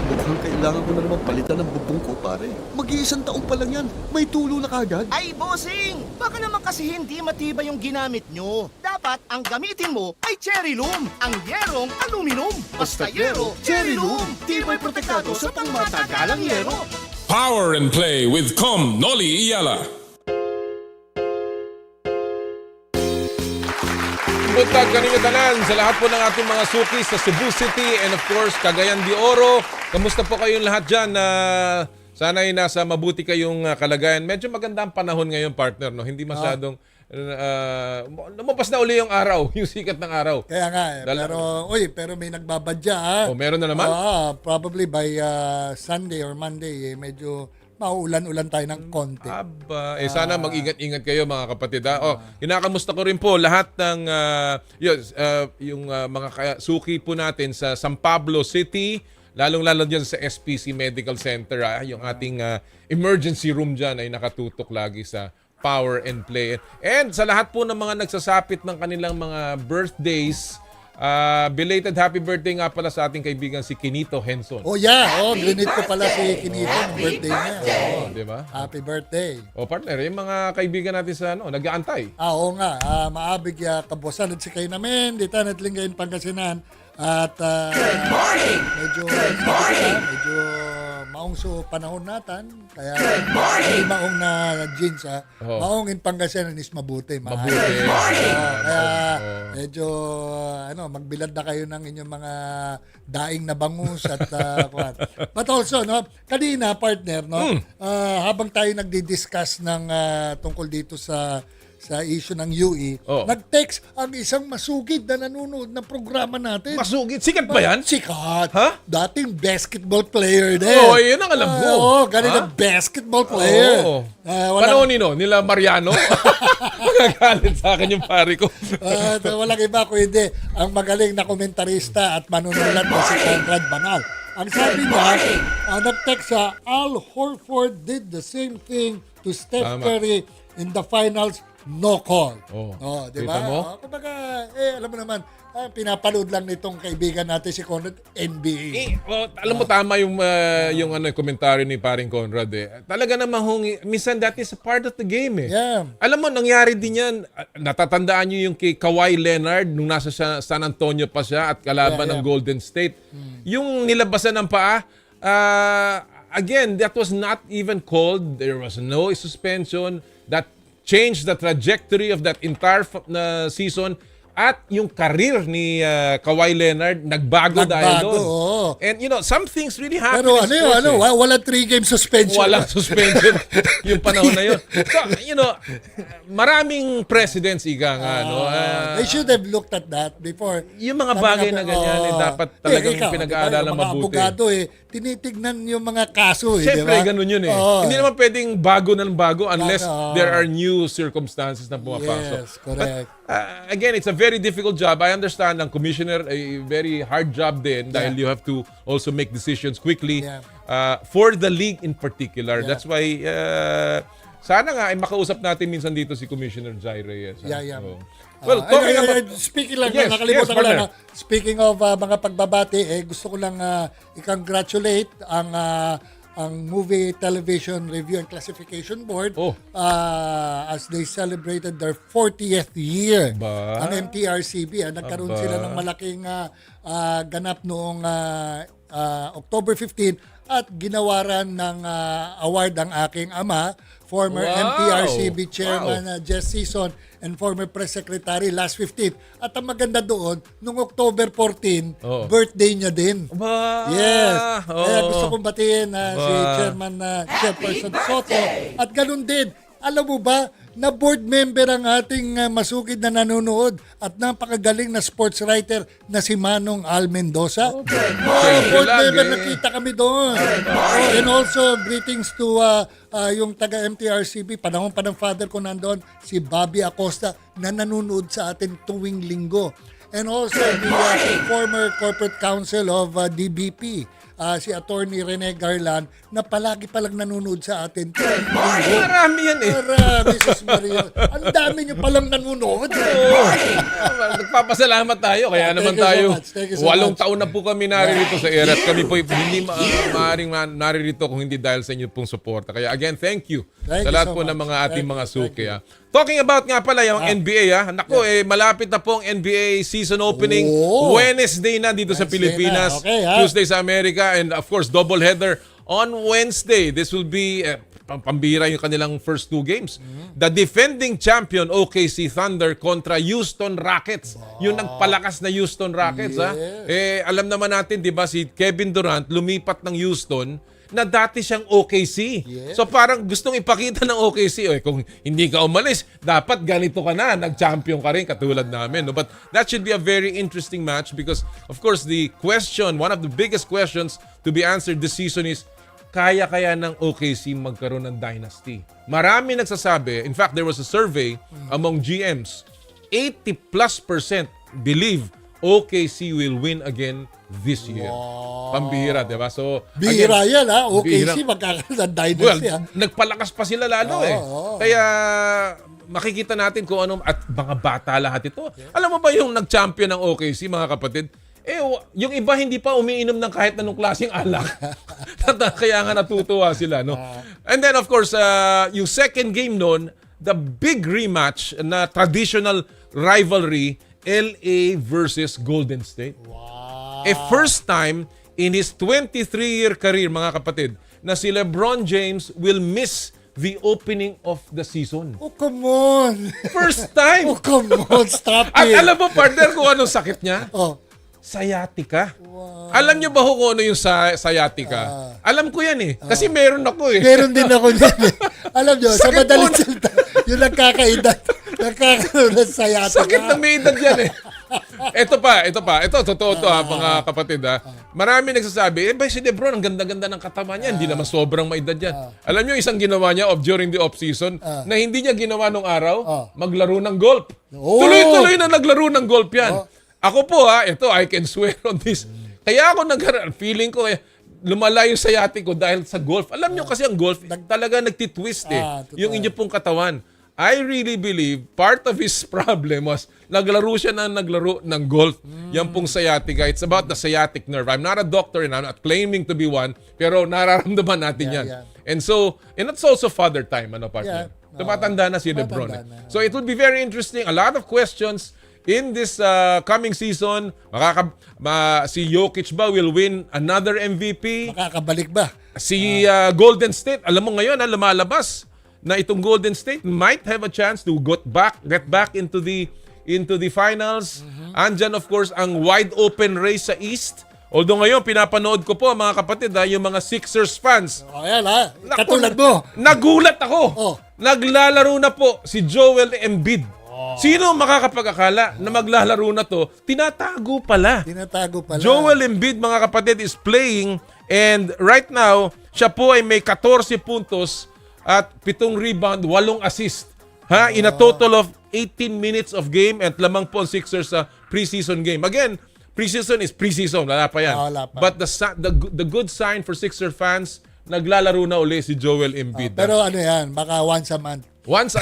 Mukhang kailangan ko na naman palitan ng bubong ko, pare. Mag-iisang taong pa lang yan. May tulo na kagad. Ay, bossing! Baka naman kasi hindi matibay yung ginamit nyo. Dapat ang gamitin mo ay cherry loom, ang yerong aluminum. Basta yero, cherry loom. Tibay protektado sa pangmatagalang yero. Power and Play with Com Noli Iyala. Buntag kanina tanan sa lahat po ng ating mga suki sa Cebu City and of course Cagayan de Oro. Kamusta po kayong lahat dyan? Sana ay nasa mabuti kayong kalagayan. Medyo maganda ang panahon ngayon, partner. No? Hindi masyadong lumabas na uli yung araw, yung sikat ng araw. Kaya nga pero may nagbabadya. Oh, meron na naman? Probably by Sunday or Monday, medyo mauulan-ulan tayo ng konti. Sana mag-ingat-ingat kayo mga kapatid. Kinakamusta ko rin po lahat ng yung mga suki po natin sa San Pablo City, lalong-lalo dyan sa SPC Medical Center. Yung ating emergency room dyan ay nakatutok lagi sa Power and Play. And sa lahat po ng mga nagsasapit ng kanilang mga birthdays, belated happy birthday nga pala sa ating kaibigan si Kinito Henson. Grinit ko pala si Kinito ng birthday niya. Di ba? Happy birthday. Partner, yung mga kaibigan natin sa nag-aantay. Oo nga, maabig kabosan at si kayo namin, di tanat lingayin Pangasinan. At good morning! Medyo maong so panahon natin. Kaya hindi maong na jeans maong in Pangasinan is mabuti. Kaya medyo magbilad na kayo ng inyong mga daing na bangus at but also kanina partner habang tayo nagdi-discuss ng tungkol dito sa issue ng UE, nag-text ang isang masugid na nanonood ng programa natin. Masugid? Sikat ba yan? Sikat. Dating basketball player din. Yun ang alam ko. Ganun basketball player. Panahon nila Mariano? Magagalit sa akin yung pare ko. Walang iba kundi ang magaling na komentarista at manunulat na si Conrad Banal. Ang sabi niya, nag-text siya, Al Horford did the same thing to Steph Curry in the finals. No call. Di ba? Kumbaga, alam mo naman, pinapanood lang nitong kaibigan natin si Conrad, NBA. Alam mo, tama yung komentaryo ni paring Conrad. Talaga namang minsan that is a part of the game. Yeah. Alam mo, nangyari din yan. Natatandaan nyo yung kay Kawhi Leonard nung nasa San Antonio pa siya at kalaban ng Golden State. Yung nilabasan ng paa, again, that was not even called. There was no suspension. That changed the trajectory of that entire season at yung career ni Kawhi Leonard nagbago dahil doon. And some things really happen. Pero wala 3-game suspension. Walang suspension yung panahon na yun. So, maraming presidents they should have looked at that before. Yung mga bagay na ganyan dapat talagang pinag-aaralan mabuti. Mga abogado tinitignan yung mga kaso Siyempre, ganun yun Hindi naman pwedeng bago ng bago unless there are new circumstances na pumapasok. Yes, correct. But, again, it's a very difficult job. I understand ang commissioner, a very hard job din dahil you have to also make decisions quickly for the league in particular. That's why Sana nga ay makausap natin minsan dito si Commissioner Jai Reyes. Yeah. Oo. Well, talking about... Speaking lang, Yes, nakalimutan ko partner. lang. Speaking of mga pagbabati, gusto ko lang i-congratulate ang Movie Television Review and Classification Board as they celebrated their 40th year. Ang MTRCB. Nagkaroon sila ng malaking ganap noong October 15 at ginawaran ng award ang aking ama, former MTRCB Chairman Jess Season and former Press Secretary last 15th. At ang maganda doon, nung October 14, birthday niya din. Yes. Kaya gusto kong batiin si Chairman Chairperson Soto. At ganun din, alam mo ba, na board member ang ating masugid na nanonood at napakagaling na sports writer na si Manong Al Mendoza. Board member, nakita kami doon. And also, greetings to yung taga-MTRCB, panahon pa ng father ko nandoon, si Bobby Acosta, na nanonood sa atin tuwing linggo. And also, the former corporate counsel of DBP, si Attorney Rene Garland, na palagi palang nanonood sa atin. Marami yan eh. Marami, Sus Maria. Ang dami nyo palang nanonood. Nagpapasalamat tayo. Kaya naman tayo, 8 taon na po kami naririto sa ERA at kami po hindi maaaring naririto kung hindi dahil sa inyo pong suporta. Kaya again, thank you sa lahat po ng mga ating mga suki. Talking about nga pala yung NBA, nako, malapit na po ang NBA season opening. Wednesday na dito sa Pilipinas. Tuesday sa Amerika, and of course, double header on Wednesday. This will be pambira yung kanilang first 2 games. The defending champion OKC Thunder kontra Houston Rockets. Yung nagpalakas na Houston Rockets. Alam naman natin, di ba, si Kevin Durant lumipat ng Houston na dati siyang OKC. So parang gustong ipakita ng OKC, kung hindi ka umalis, dapat ganito ka na, nag-champion ka rin katulad namin. No? But that should be a very interesting match because of course the question, one of the biggest questions to be answered this season is, kaya ng OKC magkaroon ng dynasty? Marami nagsasabi, in fact there was a survey among GMs, 80+% believe OKC will win again this year. Pambihira, di ba? So, bihira again, yan, OKC magkakaroon ng dynasty. Nagpalakas pa sila lalo Kaya makikita natin kung ano, at mga bata lahat ito. Alam mo ba yung nag-champion ng OKC, mga kapatid? Yung iba hindi pa umiinom ng kahit anong klaseng alak. Kaya nga natutuwa sila, no? And then of course, yung second game noon, the big rematch na traditional rivalry, LA versus Golden State. First time in his 23-year career, mga kapatid, na si LeBron James will miss the opening of the season. Oh, come on! First time! Oh, come on! Stop it! At alam mo, partner, kung anong sakit niya? Sciatica. Alam niyo ba kung ano yung sciatica? Alam ko yan kasi meron ako Meron din ako yan Alam niyo, sa madaling salita, yung nagkakaedad, nagkakaroon ng sciatica. Sakit na may edad yan Ito pa. Ito, totoo to mga kapatid Marami nagsasabi, si LeBron, ang ganda-ganda ng katawan niya. Hindi naman sobrang maedad yan. Alam niyo, isang ginawa niya during the off-season na hindi niya ginawa nung araw, maglaro ng golf. Tuloy-tuloy na naglaro ng golf yan. Ako po ito, I can swear on this. Kaya ako feeling ko lumala yung sciatic ko dahil sa golf. Alam nyo kasi ang golf, talaga nagtitwist yung inyo pong katawan. I really believe part of his problem was naglaro siya ng golf. Yan pong sciatica. It's about the sciatic nerve. I'm not a doctor and I'm not claiming to be one, pero nararamdaman natin yan. And it's also father time, partner? Tumatanda na si LeBron. So it would be very interesting. A lot of questions in this coming season. Si Jokic ba will win another MVP? Makakabalik ba? Si Golden State, alam mo ngayon lumalabas na itong Golden State might have a chance to get back into the finals. Andyan of course ang wide open race sa East. Although ngayon pinapanood ko po mga kapatid yung mga Sixers fans. Ayan katulad mo. Nagulat ako. Naglalaro na po si Joel Embiid. Sino makakapag-akala na maglalaro na to? Tinatago pala. Joel Embiid, mga kapatid, is playing and right now, siya po ay may 14 puntos at 7 rebound, 8 assist. In a total of 18 minutes of game at lamang po ang Sixers sa preseason game. Again, preseason is preseason. Wala pa yan. But the good sign for Sixer fans, naglalaro na uli si Joel Embiid. Pero ano yan, baka once a month. Once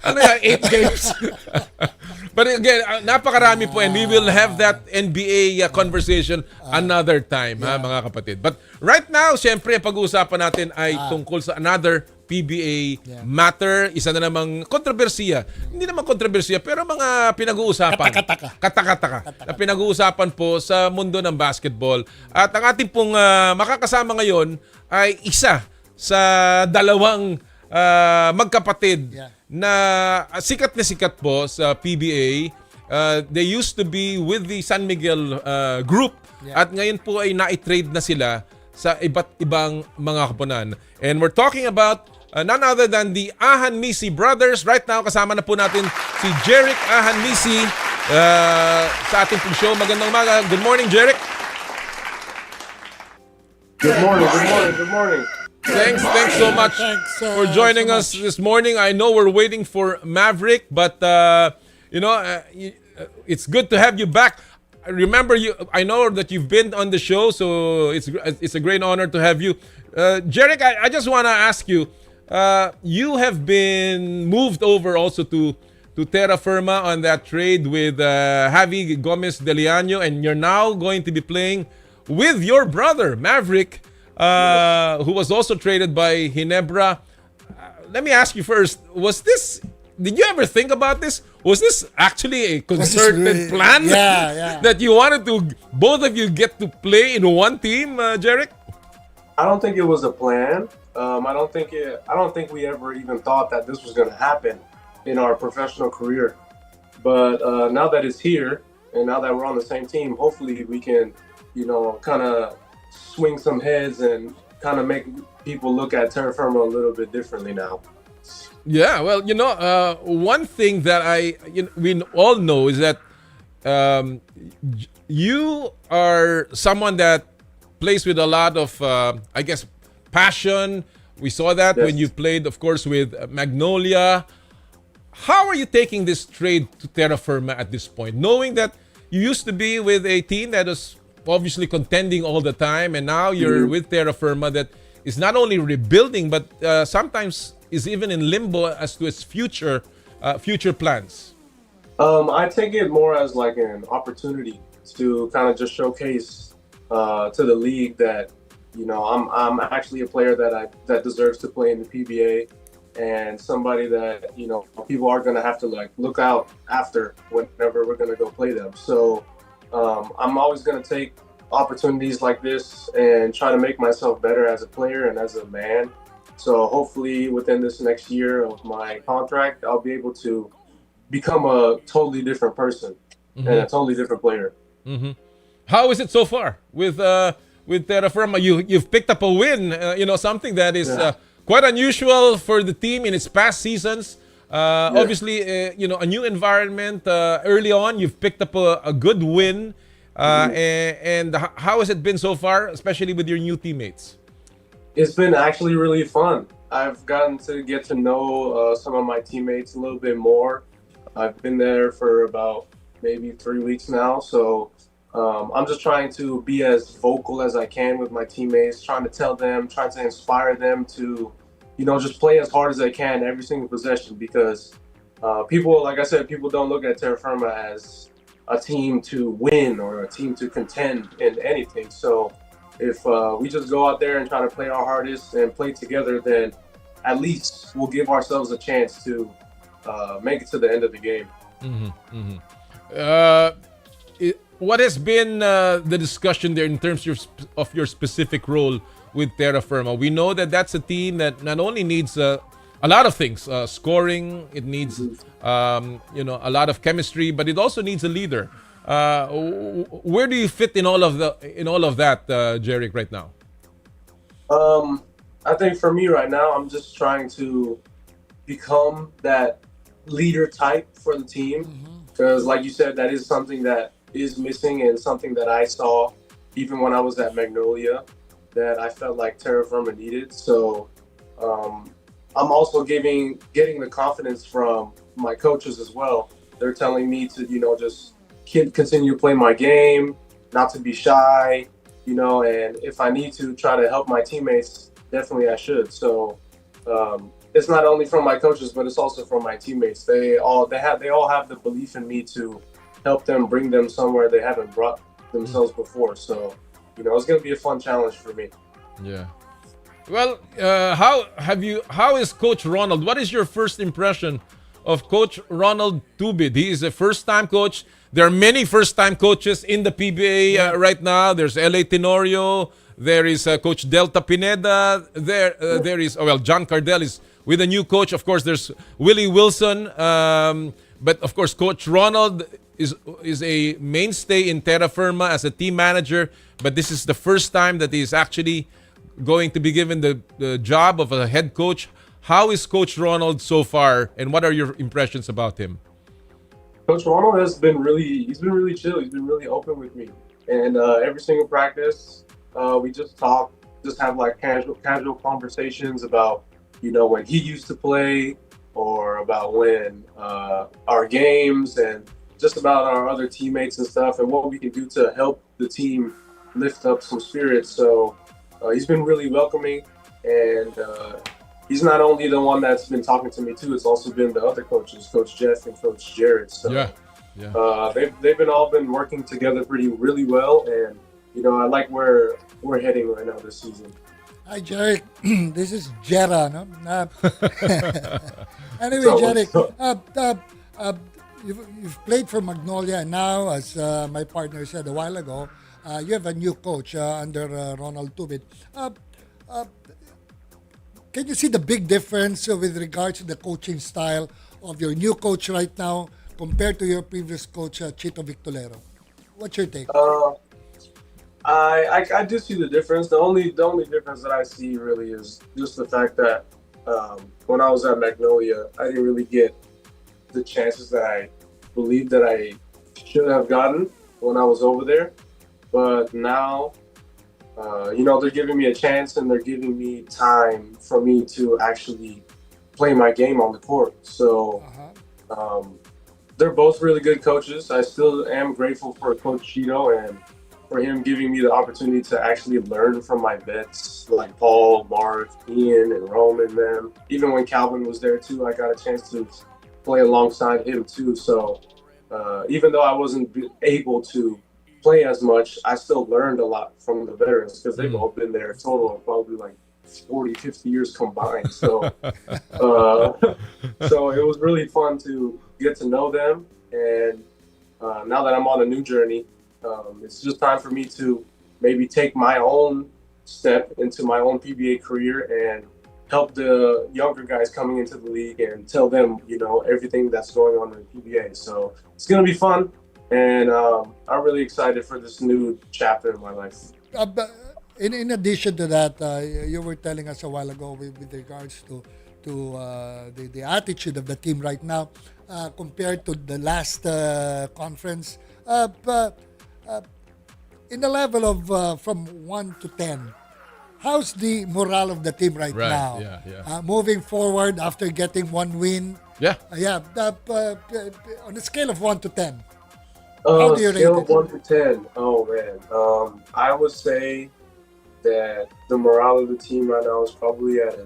ano yan, 8 games? But again, napakarami po, and we will have that NBA conversation another time, ha, mga kapatid. But right now, syempre, pag-uusapan natin ay tungkol sa another PBA matter. Isa na namang kontrobersiya. Hindi naman kontrobersiya, pero mga pinag-uusapan. Katakataka. Na pinag-uusapan po sa mundo ng basketball. At ang ating pong makakasama ngayon ay isa sa dalawang magkapatid na sikat po sa PBA. They used to be with the San Miguel group at ngayon po ay na-trade na sila sa iba't ibang mga koponan. And we're talking about none other than the Ahanmisi brothers. Right now, kasama na po natin si Jerrick Ahanmisi sa ating pong show. Magandang umaga. Good morning, Jerrick. Good morning. Thanks so much for joining us this morning. I know we're waiting for Maverick, but it's good to have you back. Remember, I know that you've been on the show, so it's a great honor to have you. Jerrick, I just want to ask you, you have been moved over also to Terra Firma on that trade with Javi Gomez Deliano, and you're now going to be playing with your brother, Maverick, who was also traded by Ginebra. Let me ask you first, did you ever think about this? Was this actually a concerted plan? That you wanted to, both of you get to play in one team, Jerrick? I don't think it was a plan. I don't think we ever even thought that this was going to happen in our professional career. But now that it's here, and now that we're on the same team, hopefully we can, kind of swing some heads and kind of make people look at Terra Firma a little bit differently now. Yeah, well, one thing that we all know is that you are someone that plays with a lot of, passion. We saw that when you played, of course, with Magnolia. How are you taking this trade to Terra Firma at this point, knowing that you used to be with a team that was obviously contending all the time, and now you're with Terra Firma that is not only rebuilding, but sometimes is even in limbo as to its future plans? I take it more as like an opportunity to kind of just showcase to the league that I'm actually a player that deserves to play in the PBA, and somebody that people are gonna have to look out after whenever we're gonna go play them. So I'm always gonna take opportunities like this and try to make myself better as a player and as a man. So hopefully within this next year of my contract, I'll be able to become a totally different person and a totally different player. How is it so far with Terra Firma? You've picked up a win, something that is quite unusual for the team in its past seasons. Obviously, a new environment. Early on, you've picked up a good win. And how has it been so far, especially with your new teammates? It's been actually really fun. I've gotten to get to know some of my teammates a little bit more. I've been there for about maybe 3 weeks now, so I'm just trying to be as vocal as I can with my teammates, trying to tell them, trying to inspire them to, just play as hard as they can every single possession, because people, like I said, people don't look at Terra Firma as a team to win or a team to contend in anything. So if we just go out there and try to play our hardest and play together, then at least we'll give ourselves a chance to make it to the end of the game. What has been the discussion there in terms of your specific role with Terra Firma? We know that that's a team that not only needs a lot of things, scoring, it needs a lot of chemistry, but it also needs a leader. Where do you fit in all of that, Jerrick, right now? I think for me right now, I'm just trying to become that leader type for the team, because like you said, that is something that is missing and something that I saw even when I was at Magnolia that I felt like Terra Firma needed. So I'm also getting the confidence from my coaches as well. They're telling me to, just continue to play my game, not to be shy, and if I need to try to help my teammates, definitely I should. So it's not only from my coaches, but it's also from my teammates. They all have the belief in me to help them, bring them somewhere they haven't brought themselves before. So it's going to be a fun challenge for me. Yeah. Well, how is Coach Ronald? What is your first impression of Coach Ronald Tubid? He is a first-time coach. There are many first-time coaches in the PBA right now. There's L.A. Tenorio. There is Coach Delta Pineda. There is John Cardell is with a new coach. Of course, there's Willie Wilson. But of course, Coach Ronald is a mainstay in Terra Firma as a team manager. But this is the first time that he's actually going to be given the job of a head coach. How is Coach Ronald so far, and what are your impressions about him? Coach Ronald has been really chill. He's been really open with me, and every single practice, we just talk, just have like casual conversations about when he used to play, or about when our games, and just about our other teammates and stuff, and what we can do to help the team lift up some spirits. So he's been really welcoming, and he's not only the one that's been talking to me too. It's also been the other coaches, Coach Jeff and Coach Jerrick. So they've been working together really well, and I like where we're heading right now this season. Hi, Jerrick. This is Jera, no? Anyway, Jerrick, you've played for Magnolia, and now, as my partner said a while ago, you have a new coach under Ronald Tubid. Can you see the big difference with regards to the coaching style of your new coach right now compared to your previous coach, Chito Victolero? What's your take? I do see the difference. The only difference that I see really is just the fact that when I was at Magnolia, I didn't really get the chances that I believed that I should have gotten when I was over there. But now, they're giving me a chance, and they're giving me time for me to actually play my game on the court. So they're both really good coaches. I still am grateful for Coach Chito and for him giving me the opportunity to actually learn from my vets like Paul, Mark, Ian, and Roman. Them. Even when Calvin was there too, I got a chance to play alongside him too. So even though I wasn't able to play as much, I still learned a lot from the veterans because they've all been there a total of probably like 40, 50 years combined. So so it was really fun to get to know them. And now that I'm on a new journey, it's just time for me to maybe take my own step into my own PBA career and help the younger guys coming into the league and tell them, everything that's going on in the PBA. So it's going to be fun. And I'm really excited for this new chapter in my life. In addition to that, you were telling us a while ago with regards to the attitude of the team right now compared to the last conference. In the level of from 1 to 10, how's the morale of the team right now? Moving forward after getting one win. On a scale of 1 to 10. How do you rate scale it? of 1 to 10. Oh man, I would say that the morale of the team right now is probably at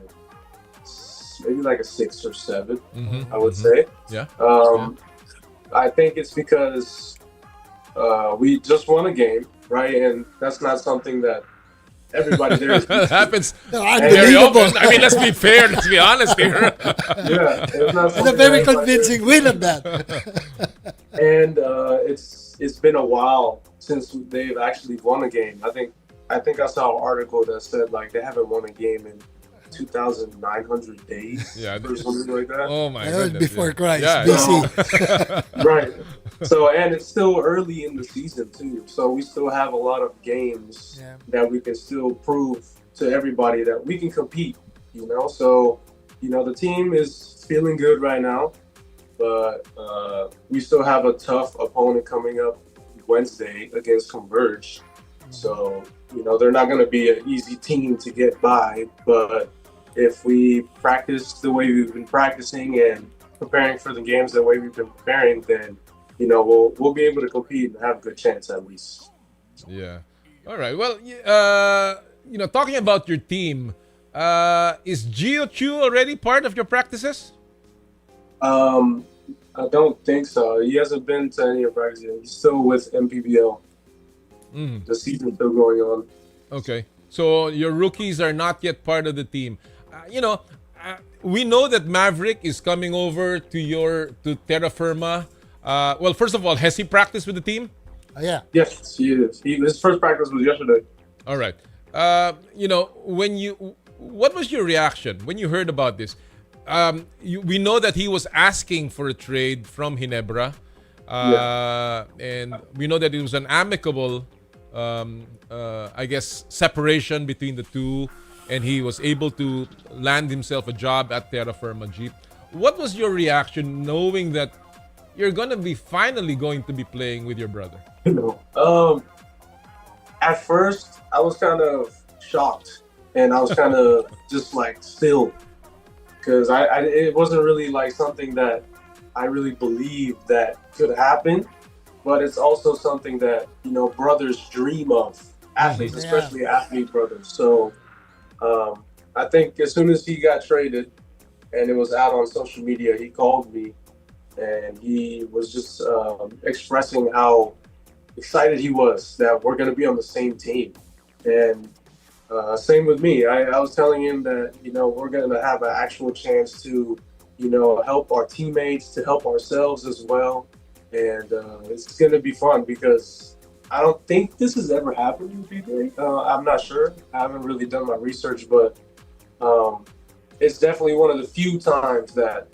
maybe like a 6 or 7. I would say. I think it's because we just won a game, right? And that's not something that everybody there is. That happens very often. I mean, let's be fair. Let's be honest here. It's a very convincing win of that. And it's been a while since they've actually won a game. I think I saw an article that said like they haven't won a game in 2,900 days or something like that. Oh my goodness. Before Christ, BC. Right. So, and it's still early in the season too. So we still have a lot of games that we can still prove to everybody that we can compete, So, the team is feeling good right now, but we still have a tough opponent coming up Wednesday against Converge. So, they're not going to be an easy team to get by, but if we practice the way we've been practicing and preparing for the games the way we've been preparing, then we'll be able to compete and have a good chance at least. Yeah. All right. Well, talking about your team, is Gio Chu already part of your practices? I don't think so. He hasn't been to any of practice yet. He's still with MPBL. The season's still going on. Okay. So your rookies are not yet part of the team. We know that Maverick is coming over to Terra Firma. Well, first of all, has he practiced with the team? Yeah. Yes, he is. His first practice was yesterday. All right. What was your reaction when you heard about this? We know that he was asking for a trade from Ginebra, and we know that it was an amicable, separation between the two, and he was able to land himself a job at Terra Firma Jeep. What was your reaction knowing that you're finally going to be playing with your brother? At first, I was kind of shocked, and I was kind of just like still. Because it wasn't really like something that I really believed that could happen, but it's also something that brothers dream of, athletes, especially athlete brothers. So I think as soon as he got traded and it was out on social media, he called me and he was just expressing how excited he was that we're going to be on the same team. And same with me. I was telling him that, we're going to have an actual chance to, help our teammates, to help ourselves as well. And it's going to be fun because I don't think this has ever happened in PBA. I'm not sure. I haven't really done my research, but it's definitely one of the few times that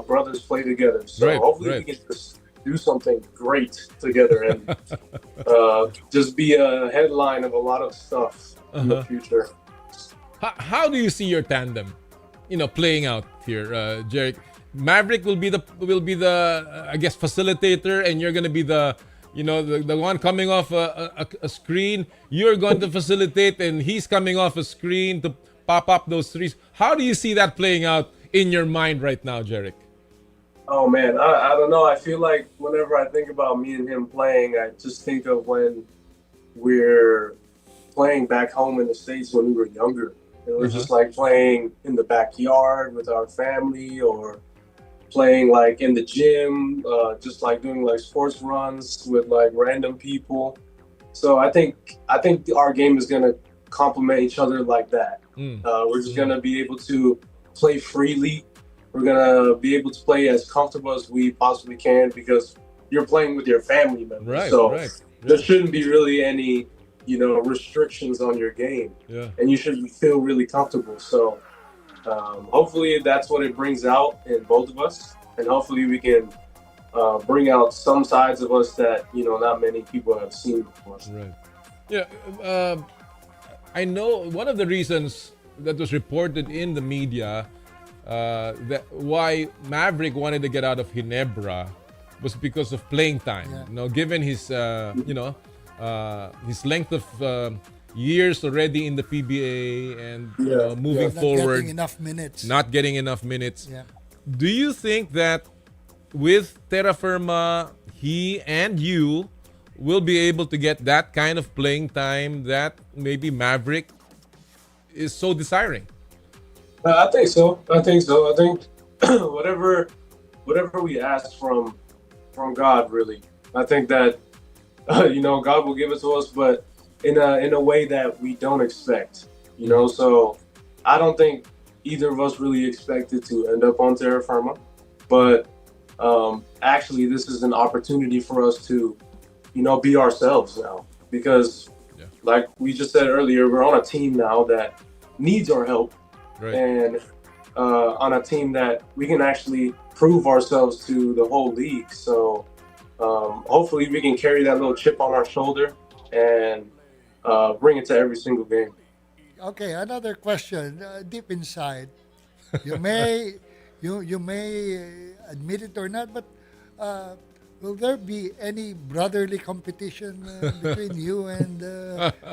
brothers play together. So hopefully we can just do something great together and just be a headline of a lot of stuff in the future. How do you see your tandem, playing out here, Jerrick? Maverick will be the facilitator, and you're gonna be the one coming off a screen. You're going to facilitate, and he's coming off a screen to pop up those threes. How do you see that playing out in your mind right now, Jerrick? Oh man, I don't know. I feel like whenever I think about me and him playing, I just think of when we're playing back home in the States when we were younger. It was just like playing in the backyard with our family, or playing like in the gym, just like doing like sports runs with like random people. So I think our game is gonna complement each other like that. We're just gonna be able to play freely. We're gonna be able to play as comfortable as we possibly can because you're playing with your family members. There shouldn't be really any, restrictions on your game. And you should feel really comfortable. So hopefully that's what it brings out in both of us, and hopefully we can bring out some sides of us that not many people have seen before. I know one of the reasons that was reported in the media that why Maverick wanted to get out of Ginebra was because of playing time. Given his his length of years already in the PBA and moving forward, not getting enough minutes. Do you think that with Terra Firma, he and you will be able to get that kind of playing time that maybe Maverick is so desiring? I think so. I think whatever we ask from God, really, I think that God will give it to us, but in a way that we don't expect. So I don't think either of us really expected to end up on Terra Firma, but actually this is an opportunity for us to be ourselves now, because like we just said earlier, we're on a team now that needs our help. And on a team that we can actually prove ourselves to the whole league. So hopefully we can carry that little chip on our shoulder and bring it to every single game. Okay, another question. Deep inside, you may admit it or not, but will there be any brotherly competition between you and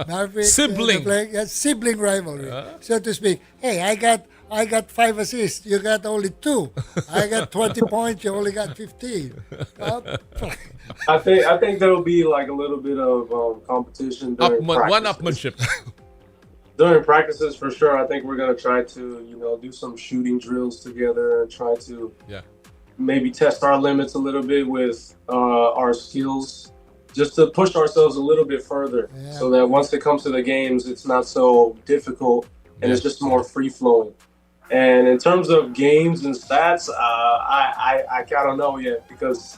Maverick? Sibling sibling rivalry, so to speak. Hey, I got I got 5 assists. You got only 2. I got 20 points. You only got 15. I think there'll be like a little bit of competition during One-upmanship. During practices, for sure. I think we're gonna try to, do some shooting drills together and try to maybe test our limits a little bit with our skills, just to push ourselves a little bit further, so that once it comes to the games, it's not so difficult and it's just more free flowing. And in terms of games and stats, I don't know yet, because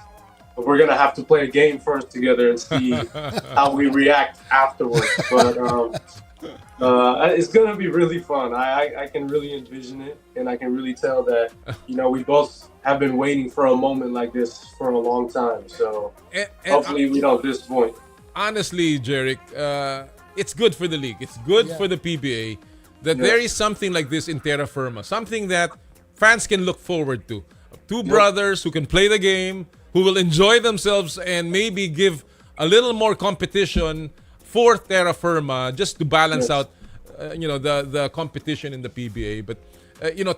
we're gonna have to play a game first together and see how we react afterwards. But it's gonna be really fun. I can really envision it, and I can really tell that we both have been waiting for a moment like this for a long time. So and hopefully we don't disappoint. Honestly, Jerrick, it's good for the league. It's good for the PBA that there is something like this in Terra Firma, something that fans can look forward to. Two brothers who can play the game, who will enjoy themselves, and maybe give a little more competition for Terra Firma, just to balance out, the competition in the PBA. But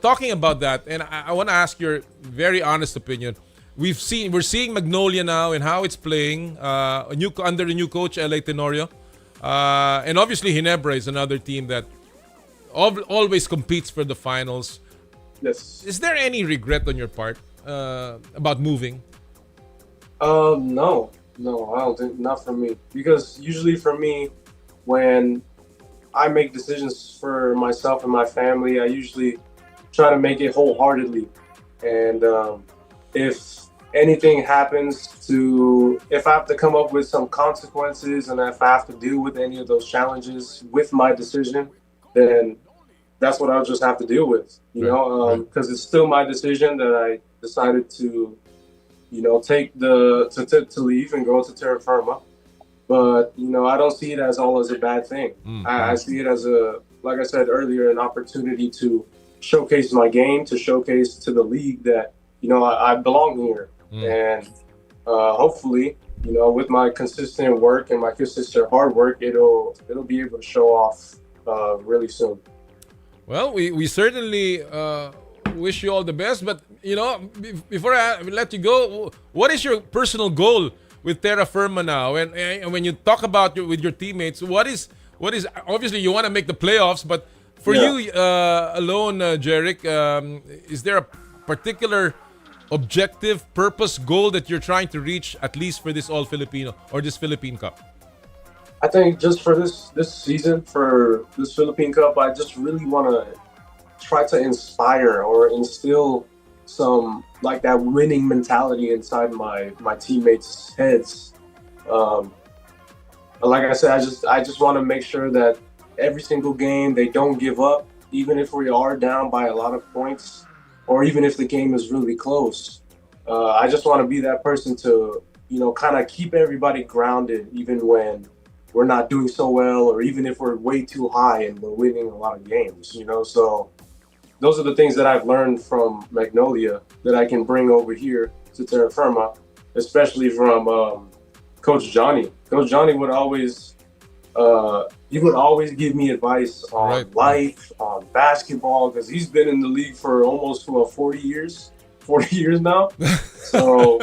talking about that, and I want to ask your very honest opinion. We're seeing Magnolia now and how it's playing under the new coach LA Tenorio, and obviously Ginebra is another team that always competes for the finals. Yes. Is there any regret on your part about moving? No, I don't think, not for me. Because usually for me, when I make decisions for myself and my family, I usually try to make it wholeheartedly. And if anything happens if I have to come up with some consequences, and if I have to deal with any of those challenges with my decision, then that's what I'll just have to deal with, because it's still my decision that I decided to, take to leave and go to Terra Firma. But, I don't see it as a bad thing. I see it as like I said earlier, an opportunity to showcase my game, to showcase to the league that, I belong here. And hopefully, with my consistent work and my consistent hard work, it'll be able to show off really soon. Well, we certainly wish you all the best. But, before I let you go, what is your personal goal with Terra Firma now? And when you talk about with your teammates, what is obviously you want to make the playoffs, but for you alone, Jerrick, is there a particular objective, purpose, goal that you're trying to reach, at least for this All-Filipino or this Philippine Cup? I think just for this season, for this Philippine Cup, I just really want to try to inspire or instill some like that winning mentality inside my teammates' heads. Like I said, I just want to make sure that every single game they don't give up, even if we are down by a lot of points, or even if the game is really close. I just want to be that person to, kind of keep everybody grounded, even when we're not doing so well, or even if we're way too high and we're winning a lot of games, So those are the things that I've learned from Magnolia that I can bring over here to Terra Firma, especially from Coach Johnny. Coach Johnny would always give me advice on life, on basketball, because he's been in the league for almost 40 years now. So,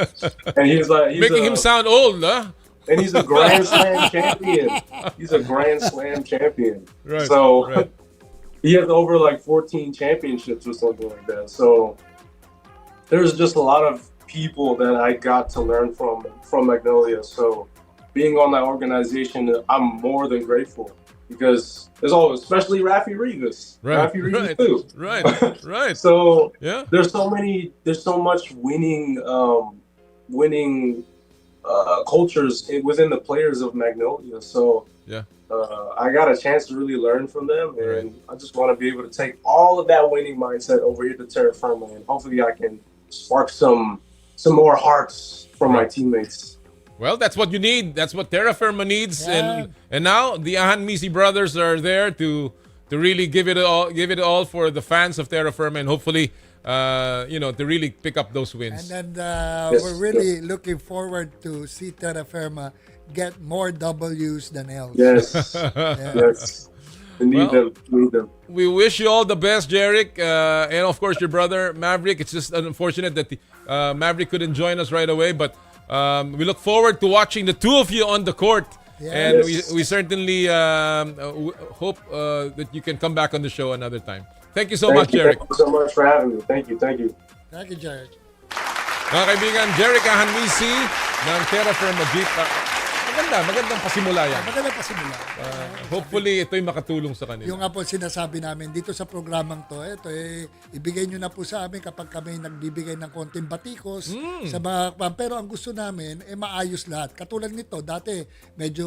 and he's making him sound old, huh? And he's a Grand Slam champion. He's a Grand Slam champion. Right. So he has over 14 championships or something like that. So there's just a lot of people that I got to learn from Magnolia. So being on that organization, I'm more than grateful, because there's always, especially Rafi Rivas. Rafi Rivas too. Right. So there's so much winning cultures within the players of Magnolia. So I got a chance to really learn from them, and I just want to be able to take all of that winning mindset over here to Terra Firma, and hopefully I can spark some more hearts from my teammates. Well, that's what you need. That's what Terra Firma needs, and now the Ahanmisi brothers are there to really give it all for the fans of Terra Firma, and hopefully, to really pick up those wins. And then we're really looking forward to see Terra Firma get more W's than L's. Yes. Yes. Need Well, them. we wish you all the best, Jerrick, and of course your brother Maverick. It's just unfortunate that Maverick couldn't join us right away, but we look forward to watching the two of you on the court. And we certainly hope that you can come back on the show another time. Thank you so much, Jerrick. Thank you so much for having me. Thank you. Thank you, Jerrick. Mga kaibigan, Jerrick Ahanmisi ng Terra Firma Jeep. Magandang pasimula yan. Magandang pasimula. Hopefully, ito'y makatulong sa kanila. Yung nga po sinasabi namin dito sa programang to, ibigay nyo na po sa amin kapag kami nagbibigay ng konting batikos sa mga, pero ang gusto namin, maayos lahat. Katulad nito, dati medyo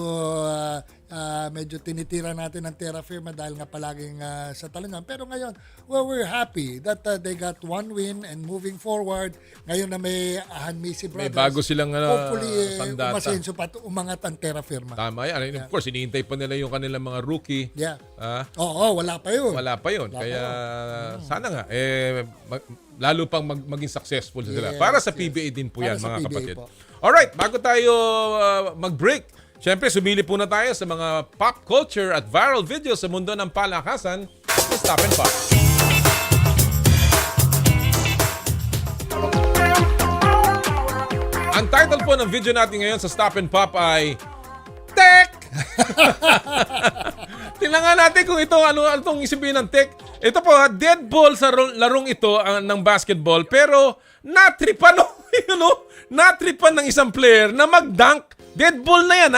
tinitira natin ng Terra Firma dahil nga palaging sa talangan. Pero ngayon, we're happy that they got one win and moving forward. Ngayon na may Ahanmisi Brothers. May bago silang hopefully, sandata. umasenso pa umangat ang Terra Firma. Tama yan. Of course, hinihintay pa nila yung kanilang mga rookie. Yeah. Wala pa yun. Kaya sana nga, lalo pang maging successful sila. Para sa PBA din po yan, mga kapatid. Alright, bago tayo mag-break, syempre, sumili po na tayo sa mga pop culture at viral videos sa mundo ng palakasan sa Stop and Pop. Ang title po ng video natin ngayon sa Stop and Pop ay Tech! Tingnan nga natin kung ito ano itong isipin ng tech. Ito po, dead ball sa larong ito ng basketball, pero natripan natripan ng isang player na mag-dunk. Dead ball na yan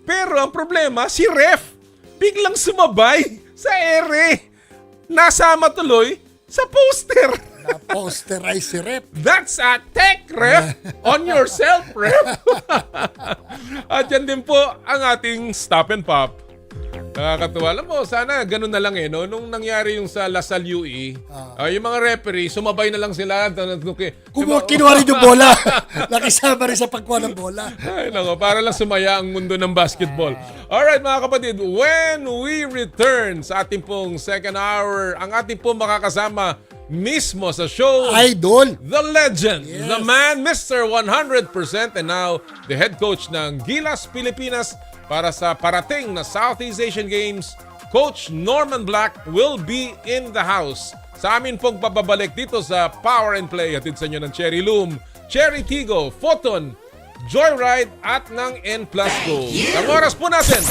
Pero ang problema, si ref biglang sumabay sa ere. Nasama tuloy sa poster. Na-posterize si ref. That's a tech, ref. On yourself, ref. At yan din po ang ating Stop and Pop. Nakakatuwa. Alam mo, sana ganun na lang no? Nung nangyari yung sa Salle UE, yung mga referee, sumabay na lang sila. Kinuha rin yung bola. Nakisama rin sa pagkuha ng bola. Ay, nako, para lang sumaya ang mundo ng basketball. Alright, mga kapatid, when we return sa ating pong second hour, ang ating pong makakasama mismo sa show, Idol, the legend, the man, Mr. 100%, and now the head coach ng Gilas, Pilipinas, para sa parating na Southeast Asian Games, Coach Norman Black will be in the house. Sa amin pong pababalik dito sa Power and Play, hatid sa inyo ng Cherry Loom, Cherry Tigo, Photon, Joyride at ng N Plus Go. Ang oras po natin,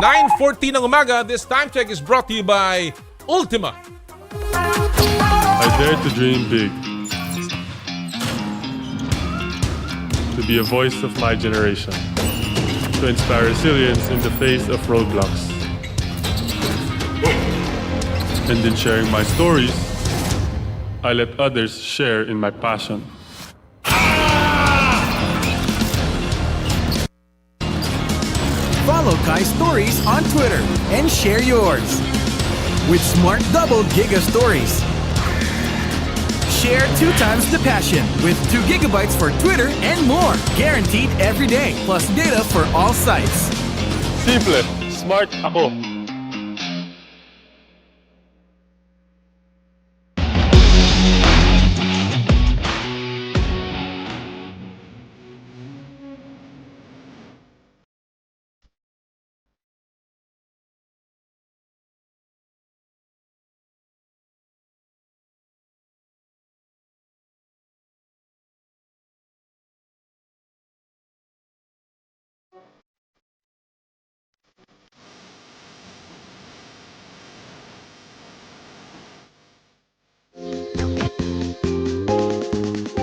9:40 ng umaga. This time check is brought to you by Ultima. I dare to dream big. To be a voice of my generation. To inspire resilience in the face of roadblocks. And in sharing my stories, I let others share in my passion. Follow Kai's stories on Twitter and share yours. With Smart Double Giga Stories. Share 2 times the passion with 2 gigabytes for Twitter and more. Guaranteed every day. Plus data for all sites. Simple. Smart ako.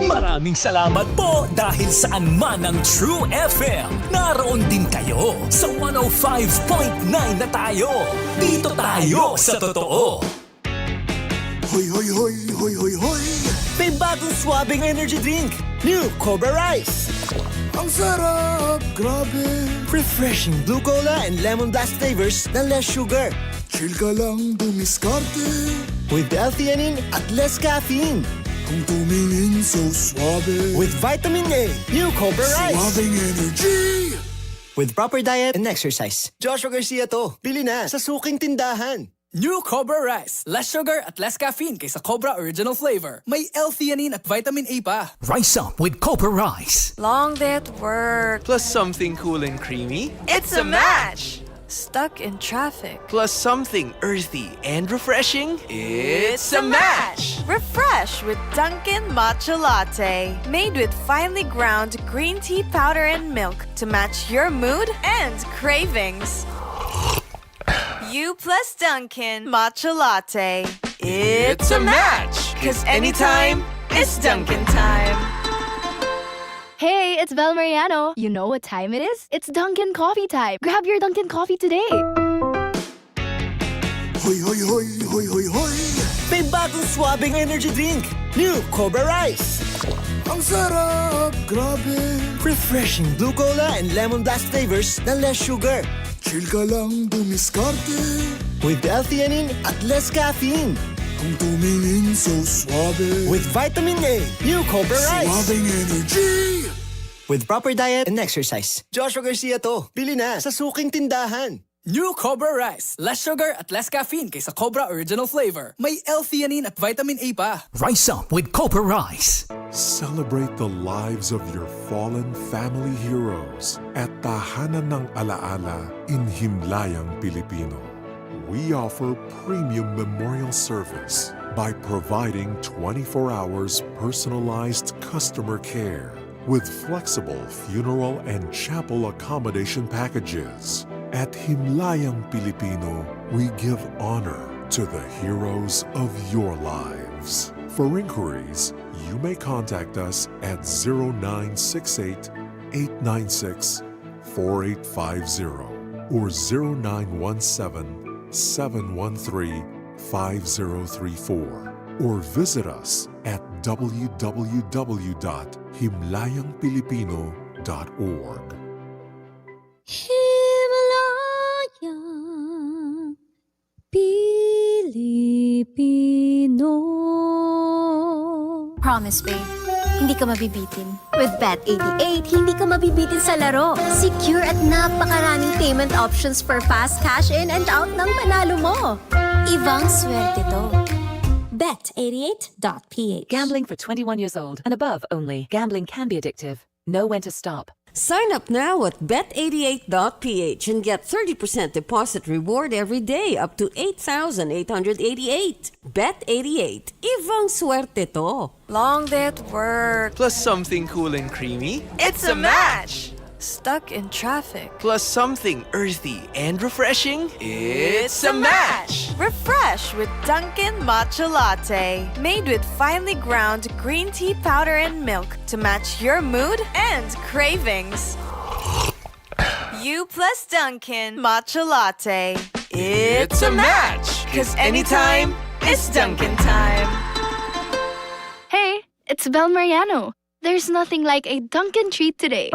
Maraming salamat po dahil saan man ang True FM. Naroon din kayo sa 105.9 na tayo. Dito tayo sa totoo. Hoy, hoy, hoy, hoy, hoy, hoy! May bagong swabing energy drink. New Cobra Rice. Ang sarap! Grabe! Refreshing blue cola and lemon blast flavors na less sugar. Chill ka lang dumiskarte. With L-theanine at less caffeine. Kung tumingin so suabe. With vitamin A. New Cobra Rice. Swabing energy! With proper diet and exercise. Joshua Garcia to. Bili na sa suking tindahan. New Cobra Rice. Less sugar at less caffeine kaysa Cobra Original Flavor. May L-theanine at vitamin A pa. Rise up with Cobra Rice. Long day at work. Plus something cool and creamy. It's a match! Stuck in traffic. Plus something earthy and refreshing. It's a match! Refresh with Dunkin' Matcha Latte. Made with finely ground green tea powder and milk to match your mood and cravings. You plus Dunkin' Matcha Latte. It's a match! 'Cause anytime is Dunkin' time. Hey, it's Bel Mariano. You know what time it is? It's Dunkin' Coffee time. Grab your Dunkin' Coffee today. Hoy, hoy, hoy, hoy, hoy, hoy! May bagong swabing energy drink. New Cobra Rice. Ang sarap! Grabe! Refreshing blue cola and lemon blast flavors na less sugar. Chill ka lang dumiskarte. With L-theanine at less caffeine. Kung tumingin so suabe. With vitamin A. New Cobra Rice. Swabing energy! With proper diet and exercise. Joshua Garcia to. Bili na sa suking tindahan. New Cobra Rice. Less sugar at less caffeine kaysa Cobra Original Flavor. May L-theanine at vitamin A pa. Rise up with Cobra Rice. Celebrate the lives of your fallen family heroes at Tahanan ng Alaala in Himlayang, Pilipino. We offer premium memorial service by providing 24 hours personalized customer care with flexible funeral and chapel accommodation packages. At Himlayang Pilipino, we give honor to the heroes of your lives. For inquiries, you may contact us at 0968-896-4850 or 0917-713-5034 or visit us at www.himlayangpilipino.org. Himlayang Pilipino. Promise, babe. Hindi ka mabibitin. With Bet88, hindi ka mabibitin sa laro. Secure at napakaraming payment options for fast cash in and out ng panalo mo. Ibang swerte to. Bet88.ph. Gambling for 21 years old and above only. Gambling can be addictive. Know when to stop. Sign up now at bet88.ph and get 30% deposit reward every day up to 8,888. Bet88. Ibang swerte to. Long day at work. Plus something cool and creamy. It's a match! Stuck in traffic. Plus something earthy and refreshing. It's a match! Refresh with Dunkin' Matcha Latte. Made with finely ground green tea powder and milk to match your mood and cravings. You plus Dunkin' Matcha Latte. It's a match! 'Cause anytime is Dunkin' time. Hey, it's Bel Mariano. There's nothing like a Dunkin' treat today.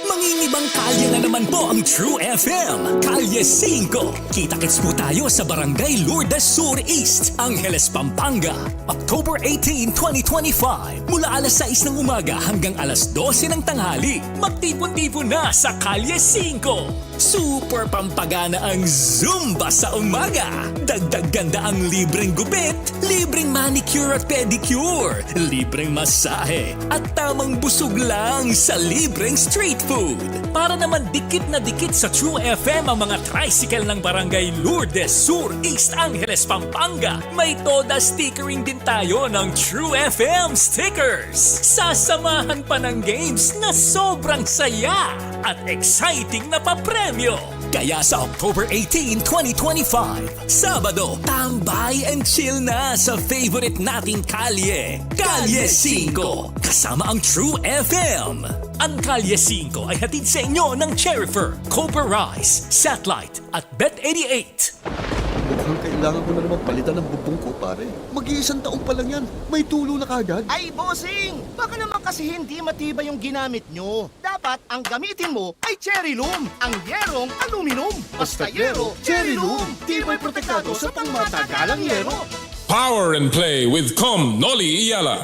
Manginibang kalye na naman po ang True FM. Kalye 5. Kita-kits po tayo sa Barangay Lourdes Sur East, Angeles, Pampanga. October 18, 2025. Mula alas 6 ng umaga hanggang alas 12 ng tanghali. Magtipon-tipon na sa Kalye 5. Super pampagana ang Zumba sa umaga. Dagdag ganda ang libreng gupit, libreng manicure at pedicure, libreng masahe, at tamang busog lang sa libreng street food. Para naman dikit na dikit sa True FM ang mga tricycle ng Barangay Lourdes Sur East Angeles, Pampanga. May toda stickering din tayo ng True FM stickers. Sasamahan pa ng games na sobrang saya at exciting na papremyo. Kaya sa October 18, 2025, Sabado, tambay and chill na sa favorite nating kalye, Kalye 5, kasama ang True FM. Ang Kalye 5 ay hatid sa inyo ng Cherryfer, Cobra Rice, Satellite at Bet88. Mukhang kailangan ko na naman palitan ng bubong ko, pare. Mag-iisang taong pa lang yan. May tulo na kagad. Ay, bossing! Baka naman kasi hindi matibay yung ginamit nyo. Dapat ang gamitin mo ay Cherry Loom, ang yerong aluminum. Basta yero, Cherry Loom. Tibay protektado sa pangmatagalang yero. Power and play with Noli Iyala.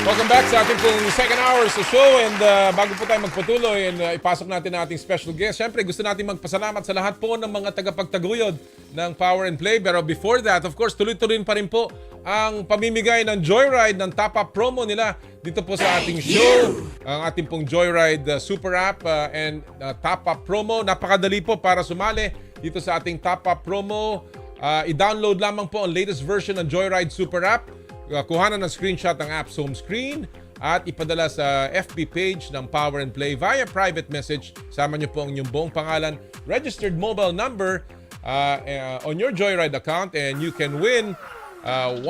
Welcome back sa ating pong second hour sa show, and bago po tayo magpatuloy and ipasok natin ang ating special guest, syempre gusto natin magpasalamat sa lahat po ng mga tagapagtaguyod ng Power and Play. Pero before that, of course, tuloy-tuloy pa rin po ang pamimigay ng Joyride ng top-up promo nila dito po sa ating show. Ang ating pong Joyride Super App and top-up promo. Napakadali po para sumali dito sa ating top-up promo. I-download lamang po ang latest version ng Joyride Super App. Kuhanan ng screenshot ng app's home screen at ipadala sa FB page ng Power and Play via private message. Sama niyo po ang inyong buong pangalan, registered mobile number on your Joyride account, and you can win 1,000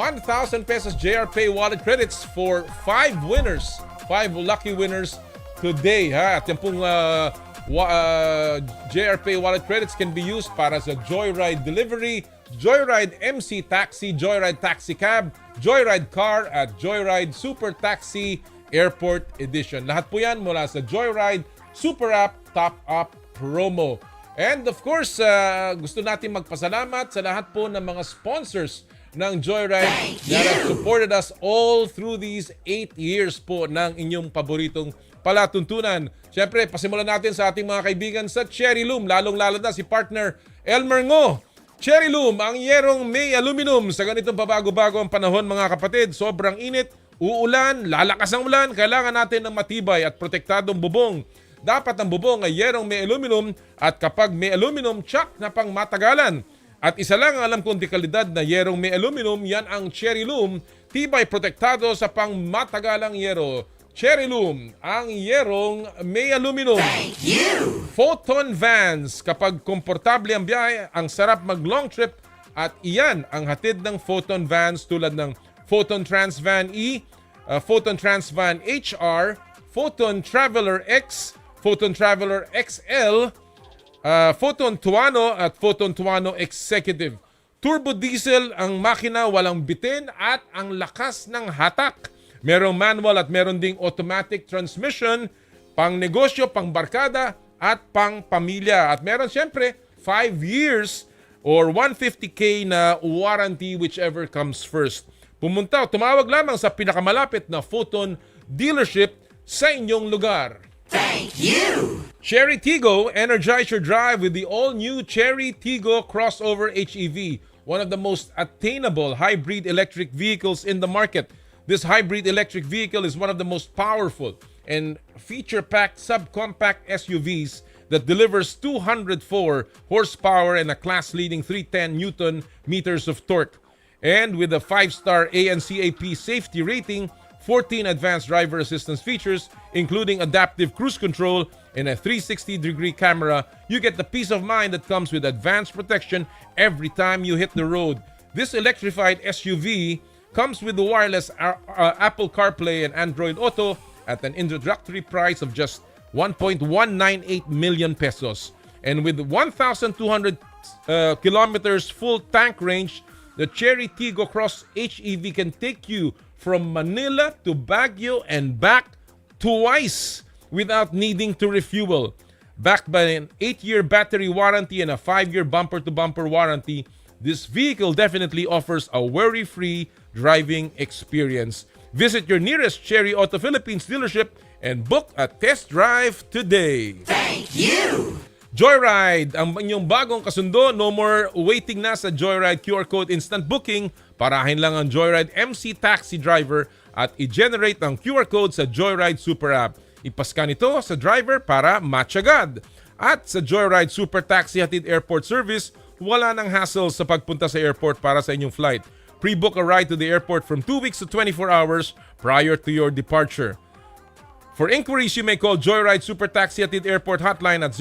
pesos JR Pay wallet credits for 5 winners. 5 lucky winners today. At yung pong JR Pay wallet credits can be used para sa Joyride Delivery, Joyride MC Taxi, Joyride Taxi Cab, Joyride Car at Joyride Super Taxi Airport Edition. Lahat po yan mula sa Joyride Super App Top Up Promo. And of course, gusto natin magpasalamat sa lahat po ng mga sponsors ng Joyride that have supported us all through these 8 years po ng inyong paboritong palatuntunan. Siyempre, pasimulan natin sa ating mga kaibigan sa Cherry Loom, lalong-lalo na si partner Elmer Ngo. Cherry Loom, ang yerong may aluminum sa ganitong pabago-bago ang panahon mga kapatid. Sobrang init, uulan, lalakas ang ulan, kailangan natin ng matibay at protektadong bubong. Dapat ang bubong ay yerong may aluminum at kapag may aluminum, tsak na pang matagalan. At isa lang ang alam kong dekalidad na yerong may aluminum, yan ang Cherry Loom. Tibay protektado sa pang matagalang yero. Cherry Loom, ang yerong may aluminum. Photon Vans, kapag komportable ang biyahe, ang sarap mag long trip at iyan ang hatid ng Photon Vans tulad ng Photon Trans Van E, Photon Trans Van HR, Photon Traveler X, Photon Traveler XL, Photon Tuano at Photon Tuano Executive. Turbo diesel ang makina, walang bitin at ang lakas ng hatak. Merong manual at meron ding automatic transmission, pang negosyo, pang barkada, at pang pamilya. At meron siyempre 5 years or 150K na warranty whichever comes first. Pumunta o tumawag lamang sa pinakamalapit na Photon dealership sa inyong lugar. Thank you! Cherry Tigo, energize your drive with the all-new Cherry Tigo Crossover HEV, one of the most attainable hybrid electric vehicles in the market. This hybrid electric vehicle is one of the most powerful and feature-packed subcompact SUVs that delivers 204 horsepower and a class-leading 310 Newton meters of torque. And with a 5-star ANCAP safety rating, 14 advanced driver assistance features, including adaptive cruise control and a 360-degree camera, you get the peace of mind that comes with advanced protection every time you hit the road. This electrified SUV comes with the wireless Apple CarPlay and Android Auto at an introductory price of just 1.198 million pesos. And with 1,200 kilometers full tank range, the Cherry Tigo Cross HEV can take you from Manila to Baguio and back twice without needing to refuel. Backed by an 8-year battery warranty and a 5-year bumper-to-bumper warranty, this vehicle definitely offers a worry-free driving experience. Visit your nearest Cherry Auto Philippines dealership and book a test drive today. Thank you! Joyride, ang inyong bagong kasundo. No more waiting na sa Joyride QR Code instant booking. Parahin lang ang Joyride MC Taxi Driver at i-generate ang QR Code sa Joyride Super App. Ipaskan ito sa driver para match agad. At sa Joyride Super Taxi Hatid Airport Service, wala nang hassle sa pagpunta sa airport para sa inyong flight. Pre-book a ride to the airport from 2 weeks to 24 hours prior to your departure. For inquiries, you may call Joyride Super Taxi Hatid Airport Hotline at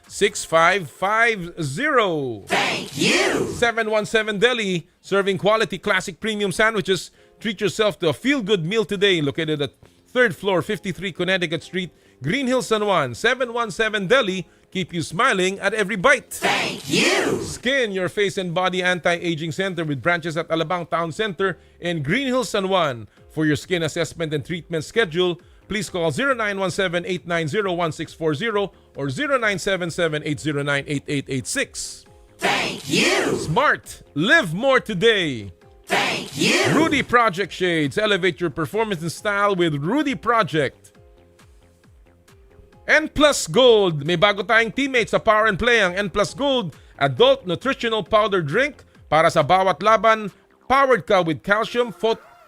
0920-948-6550. Thank you! 717 Deli, serving quality classic premium sandwiches. Treat yourself to a feel-good meal today, located at 3rd floor, 53 Connecticut Street, Green Hills, San Juan. 717 Deli, keep you smiling at every bite. Thank you! Skin, your face and body anti-aging center with branches at Alabang Town Center and Green Hills, San Juan. For your skin assessment and treatment schedule, please call 0917-890-1640 or 0977-809-8886. Thank you! Smart, live more today. Thank you. Rudy Project Shades. Elevate your performance and style with Rudy Project. N Plus Gold. May bago tayong teammates sa Power and Play. Ang N Plus Gold, Adult Nutritional Powder Drink para sa bawat laban. Powered ka with calcium,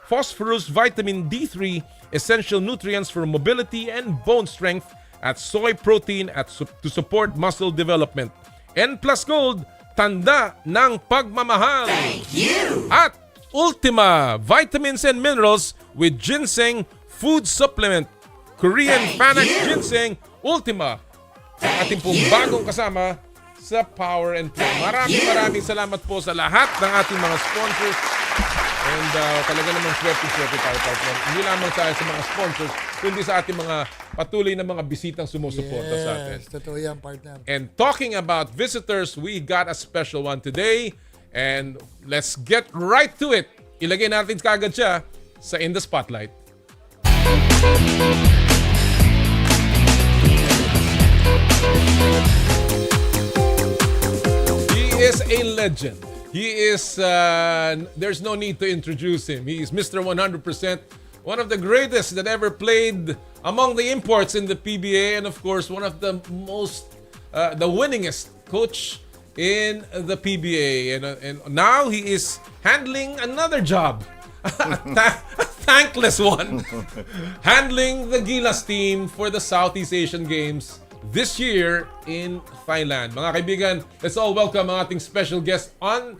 phosphorus, vitamin D3, essential nutrients for mobility and bone strength at soy protein to support muscle development. N Plus Gold, tanda ng pagmamahal. Thank you. At Ultima, vitamins and minerals with ginseng food supplement. Korean Panax Ginseng Ultima. Ang ating pong bagong kasama sa Power and Play. Maraming salamat po sa lahat ng ating mga sponsors. And talaga namang swerte tayo, partner. Hindi lamang sa mga sponsors, kundi sa ating mga patuloy na mga bisitang sumusuporta sa atin. Yes, totoo yan, partner. And talking about visitors, we got a special one today. And let's get right to it. Ilagay natin kagad siya sa In the Spotlight. He is a legend. He is, there's no need to introduce him. He is Mr. 100%, one of the greatest that ever played among the imports in the PBA, and of course, one of the most, the winningest coach in the PBA. And now he is handling another job, a thankless one, handling the Gilas team for the Southeast Asian Games this year in Thailand. Mga kaibigan, let's all welcome ang ating special guest on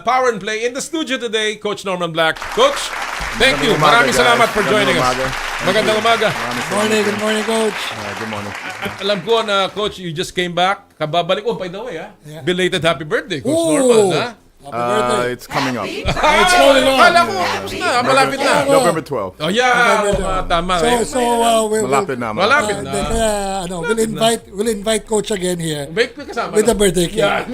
Power and Play in the studio today, Coach Norman Black. Coach, thank you. Maraming salamat for joining us. Magandang umaga. Good morning, Coach. Good morning. Alam ko na, Coach, you just came back. Kababalik. Oh, by the way, Yeah. belated happy birthday, Coach Ooh. Norman. Ha? Happy birthday. It's coming up. It's going on. Kala ko, tapos na. Malapit na. November 12th. Oh, yeah. Tama. Malapit na. Malapit na. We'll invite Coach again here Make me kasama. with the birthday cake. Yeah,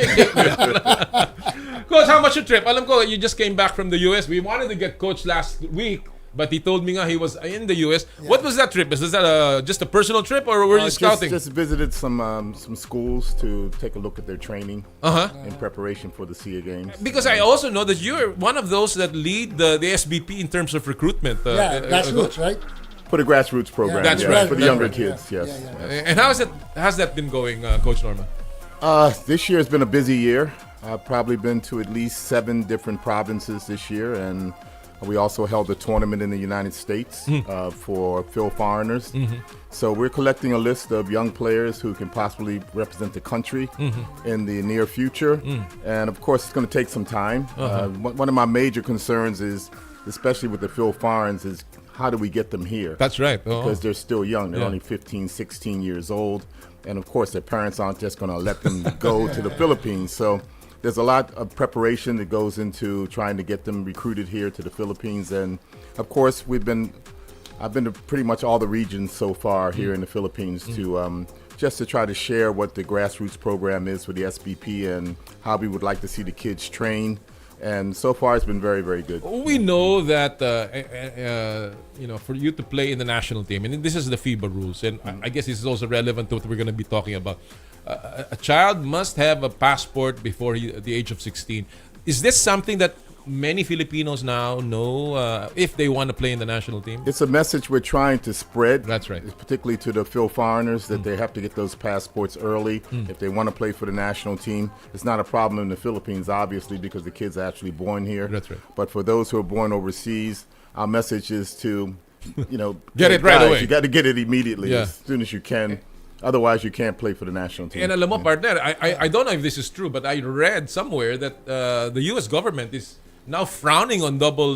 Coach, how much your trip? Alam ko, you just came back from the US. We wanted to get Coach last week, but he told me nga he was in the US. Yeah. What was that trip? Is that just a personal trip, or were you scouting? Just visited some schools to take a look at their training in preparation for the SEAG Games. Because I also know that you're one of those that lead the SBP in terms of recruitment. Grassroots, right? For the grassroots program, That's right. for the younger kids, yes. And how's that been going, Coach Norman? This year has been a busy year. I've probably been to at least 7 different provinces this year, and we also held a tournament in the United States for Phil Foreigners. So we're collecting a list of young players who can possibly represent the country in the near future. And of course, it's going to take some time. One of my major concerns is, especially with the Phil Foreigners, is how do we get them here? That's right. Because they're still young. They're only 15, 16 years old. And of course, their parents aren't just going to let them go to the Philippines. So there's a lot of preparation that goes into trying to get them recruited here to the Philippines. And of course, I've been to pretty much all the regions so far here in the Philippines to just to try to share what the grassroots program is for the SBP and how we would like to see the kids train. And so far, it's been very, very good. We know that for you to play in the national team, and this is the FIBA rules, and I guess this is also relevant to what we're going to be talking about. A child must have a passport before the age of 16. Is this something that many Filipinos now know if they want to play in the national team? It's a message we're trying to spread. That's right. Particularly to the Phil Foreigners, that they have to get those passports early if they want to play for the national team. It's not a problem in the Philippines, obviously, because the kids are actually born here. That's right. But for those who are born overseas, our message is to, get it right away. You got to get it immediately as soon as you can. Otherwise, you can't play for the national team. And alam mo, partner, I don't know if this is true, but I read somewhere that the U.S. government is now frowning on dual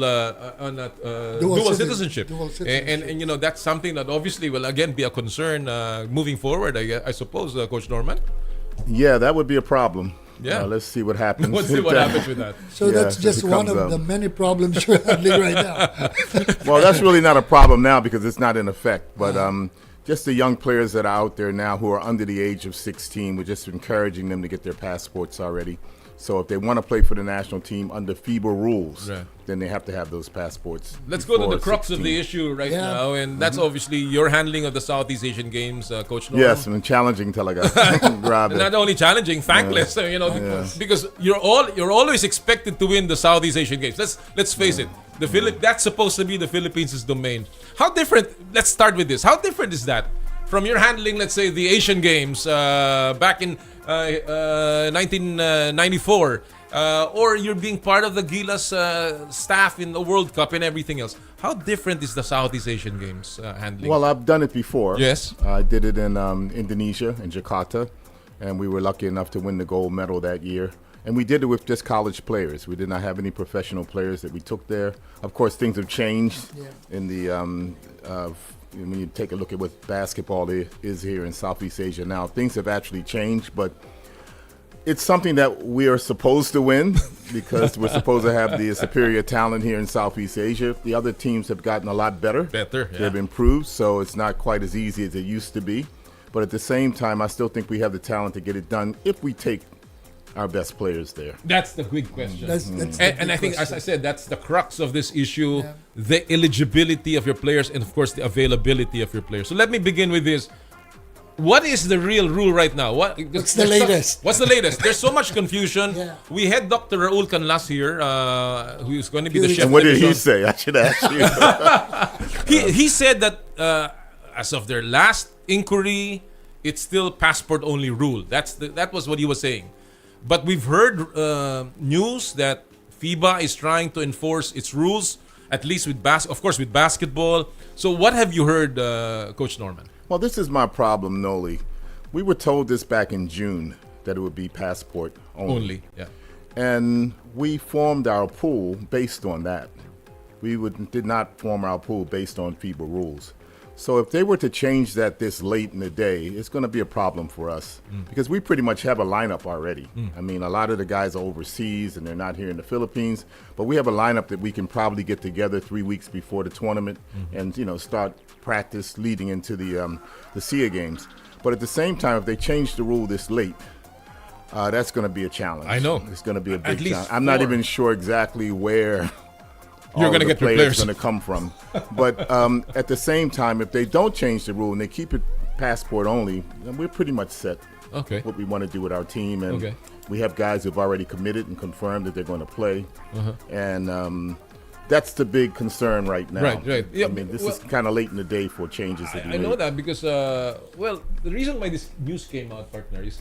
citizenship. And that's something that obviously will again be a concern moving forward, I suppose, Coach Norman. Yeah, that would be a problem. Yeah. Let's see what happens. Let's see what happens with that. So that's just one of the many problems you're handling right now. Well, that's really not a problem now because it's not in effect. But just the young players that are out there now who are under the age of 16, we're just encouraging them to get their passports already. So if they want to play for the national team under FIBA rules, then they have to have those passports. Let's go to the crux 16. of the issue now, and that's obviously your handling of the Southeast Asian Games, Coach Norman. Yes, and challenging talaga. Grabe. Not only challenging, thankless. Because you're always expected to win the Southeast Asian Games. Let's face it. That's supposed to be the Philippines' domain. How different? Let's start with this. How different is that from your handling, let's say, the Asian Games back in 1994, or you're being part of the Gilas staff in the World Cup and everything else? How different is the Southeast Asian Games handling? Well, I've done it before. Yes. I did it in Indonesia, in Jakarta, and we were lucky enough to win the gold medal that year. And we did it with just college players. We did not have any professional players that we took there. Of course, things have changed in the when you take a look at what basketball is here in Southeast Asia now. Things have actually changed, but it's something that we are supposed to win because we're supposed to have the superior talent here in Southeast Asia. The other teams have gotten a lot better. They've improved, so it's not quite as easy as it used to be. But at the same time, I still think we have the talent to get it done if we take our best players there. That's the big question. That's and I think, as I said, that's the crux of this issue, the eligibility of your players and, of course, the availability of your players. So let me begin with this. What is the real rule right now? What's the latest? What's the latest? There's so much confusion. We had Dr. Raul Canlas here, who is going to be the chef. And what did he say? I should ask you. He said that as of their last inquiry, it's still passport-only rule. That was what he was saying. But we've heard news that FIBA is trying to enforce its rules, at least with basketball. So what have you heard, Coach Norman? Well, this is my problem, Noli. We were told this back in June that it would be passport only. And we formed our pool based on that. We did not form our pool based on FIBA rules. So if they were to change that this late in the day, it's going to be a problem for us because we pretty much have a lineup already. I mean, a lot of the guys are overseas and they're not here in the Philippines, but we have a lineup that we can probably get together 3 weeks before the tournament and, start practice leading into the SEAG games. But at the same time, if they change the rule this late, that's going to be a challenge. I know. It's going to be a big challenge. I'm not even sure exactly where you're going to get players going to come from. But at the same time, if they don't change the rule and they keep it passport only, then we're pretty much set. What we want to do with our team, and we have guys who've already committed and confirmed that they're going to play, and that's the big concern right now. Right. Yeah, I mean, this is kind of late in the day for changes to be made. I know that because, the reason why this news came out, partner, is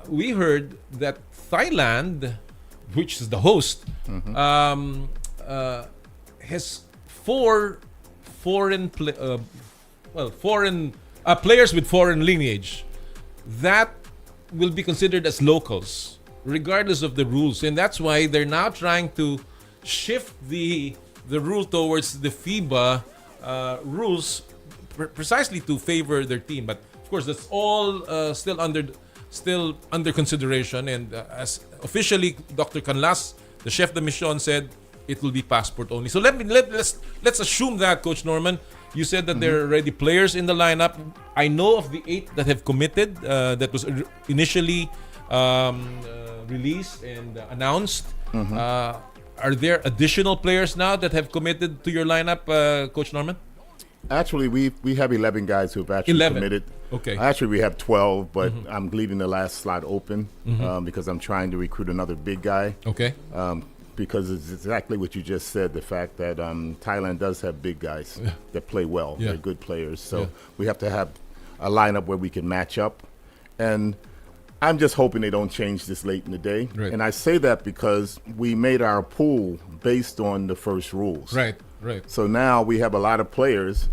we heard that Thailand, which is the host, has four foreign players with foreign lineage that will be considered as locals, regardless of the rules, and that's why they're now trying to shift the rule towards the FIBA rules, precisely to favor their team. But of course, that's all still under consideration. And as officially, Dr. Canlas, the chef de mission, said it will be passport only. So let's assume that, Coach Norman, you said that there are already players in the lineup. I know of the 8 that have committed, that was initially released and announced. Are there additional players now that have committed to your lineup, Coach Norman? Actually, we have 11 guys who have actually committed. Okay. Actually, we have 12, but I'm leaving the last slot open because I'm trying to recruit another big guy. Okay. Because it's exactly what you just said, the fact that Thailand does have big guys that play well. They're good players. So we have to have a lineup where we can match up. And I'm just hoping they don't change this late in the day. Right. And I say that because we made our pool based on the first rules. Right. So now we have a lot of players,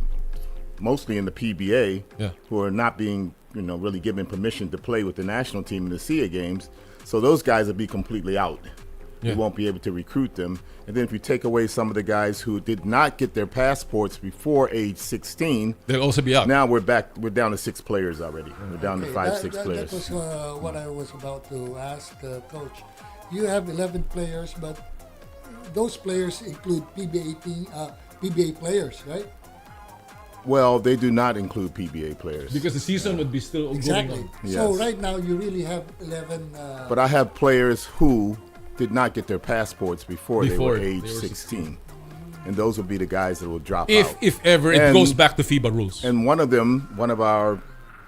mostly in the PBA, who are not being, really given permission to play with the national team in the SEAG games. So those guys will be completely out. We won't be able to recruit them. And then if you take away some of the guys who did not get their passports before age 16, they'll also be out. Now we're down to 6 players already. We're down to 6 players. That was what I was about to ask, Coach. You have 11 players, but those players include PBA players, right? Well, they do not include PBA players. Because the season would be still Exactly. going on. So Yes. right now you really have 11. But I have players who did not get their passports before they Before were they age were 16. And those will be the guys that will drop If out. if ever it goes back to FIBA rules. And one of our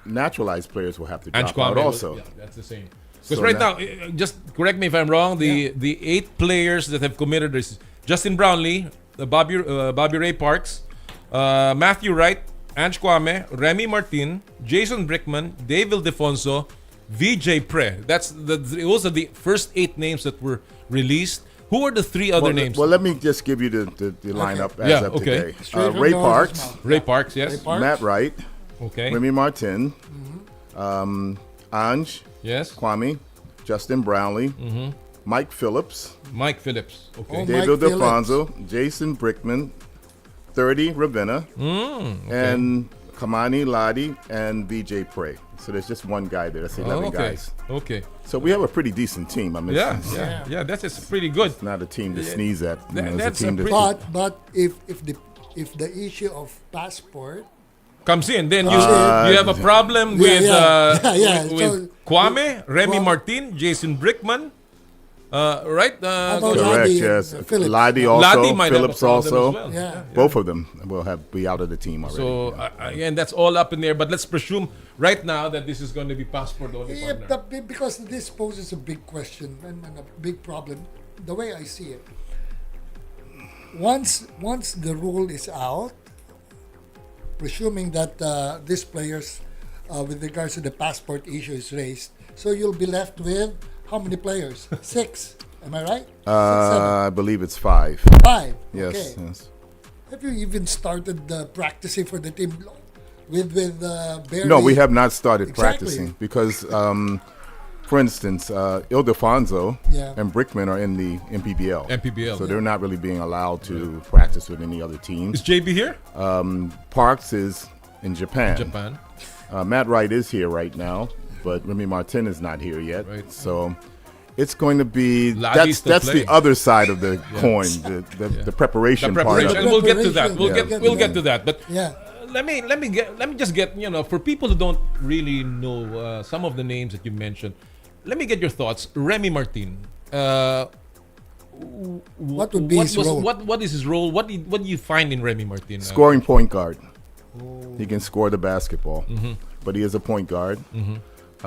naturalized players will have to drop out also. Yeah, that's the same. Because So right now- now, just correct me if I'm wrong. The 8 players that have committed is Justin Brownlee, Bobby Ray Parks, Matthew Wright, Ange Kwame, Remy Martin, Jason Brickman, Dave Ildefonso, VJ Pre. Those are the first 8 names that were released. Who are the 3 other names? Well, let me just give you the lineup as of today. Straight from Ray the Parks, horse's mouth. Ray Parks, yes. Ray Parks. Matt Wright, Okay. Remy Martin, Ange, Yes. Kwame, Justin Brownlee, Mike Phillips, Mike Phillips. Okay. Oh, David Mike Alfonso, Jason Brickman, 30 Ravenna, and Kamani Ladi and VJ Prey. So there's just one guy there. That's 11 guys. Okay. So we have a pretty decent team. I mean, Yeah. That is pretty good. it's not a team to sneeze at. You know, it's That's a team a that But if the issue of passport Comes in, then you have a problem with So- Kwame, Remy Martin, Jason Brickman, right? about correct, Ladi and, yes. Phillips? Ladi also, Ladi might have a Phillips problem also. as well. Yeah. Both of them will be out of the team already. So again, that's all up in there. But let's presume right now that this is going to be passport only. Yeah, partner. because this poses a big question and a big problem. The way I see it, once the rule is out, presuming that these players, with regards to the passport issue, is raised, so you'll be left with how many players? 6. Am I right? 6, 7. I believe it's 5. 5. Yes, Okay. yes. Have you even started practicing for the team with barely? No, we have not started Exactly. practicing because, for instance, Ildefonso Yeah. and Brickman are in the MPBL. MPBL. So they're not really being allowed to practice with any other teams. Is JB here? Parks is in Japan. Japan. Matt Wright is here right now, but Remy Martin is not here yet. Right. So it's going to be Ladi's still that's the playing. other side of the coin, the preparation, The part of preparation. it. And we'll get to that. Preparation. We'll get to that. But Yeah. let me just get, for people who don't really know some of the names that you mentioned, let me get your thoughts. Remy Martin. What would be his role? What is his role? What do you find in Remy Martin? Scoring point guard. He can score the basketball, but he is a point guard.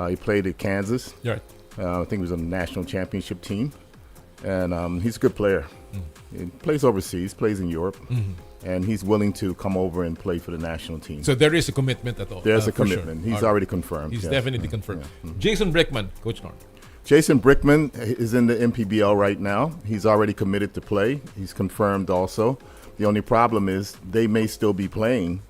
He played at Kansas. Right. I think he was on the national championship team, and he's a good player. He plays overseas, plays in Europe, and he's willing to come over and play for the national team. So there is a commitment at all. There's a for sure. commitment. He's All right. already confirmed. He's yes. definitely confirmed. Jason Brickman, Coach Norm. Jason Brickman is in the MPBL right now. He's already committed to play. He's confirmed also. The only problem is they may still be playing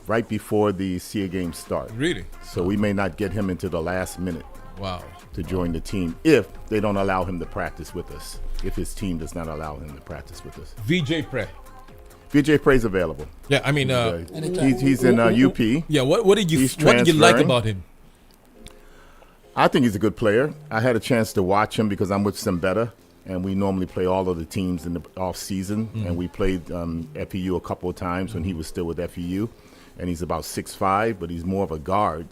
right before the SEAG games start. Really? So we may not get him into the last minute Wow. to join the team if they don't allow him to practice with us. If his team does not allow him to practice with us. VJ Pre. VJ Prey's available. Yeah, I mean, he's in UP. Yeah, what did you like transferring. about him? I think he's a good player. I had a chance to watch him because I'm with Simbetta, and we normally play all of the teams in the off season. And we played FEU a couple of times when he was still with FEU, and he's about 6'5", but he's more of a guard.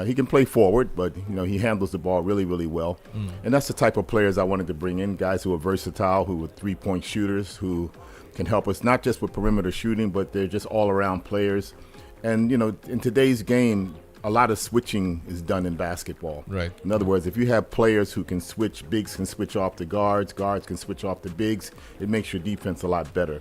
He can play forward, but he handles the ball really, really well. And that's the type of players I wanted to bring in, guys who are versatile, who are three-point shooters, who can help us not just with perimeter shooting, but they're just all-around players. And, in today's game, a lot of switching is done in basketball. Right. In other words, if you have players who can switch, bigs can switch off the guards, guards can switch off the bigs, it makes your defense a lot better.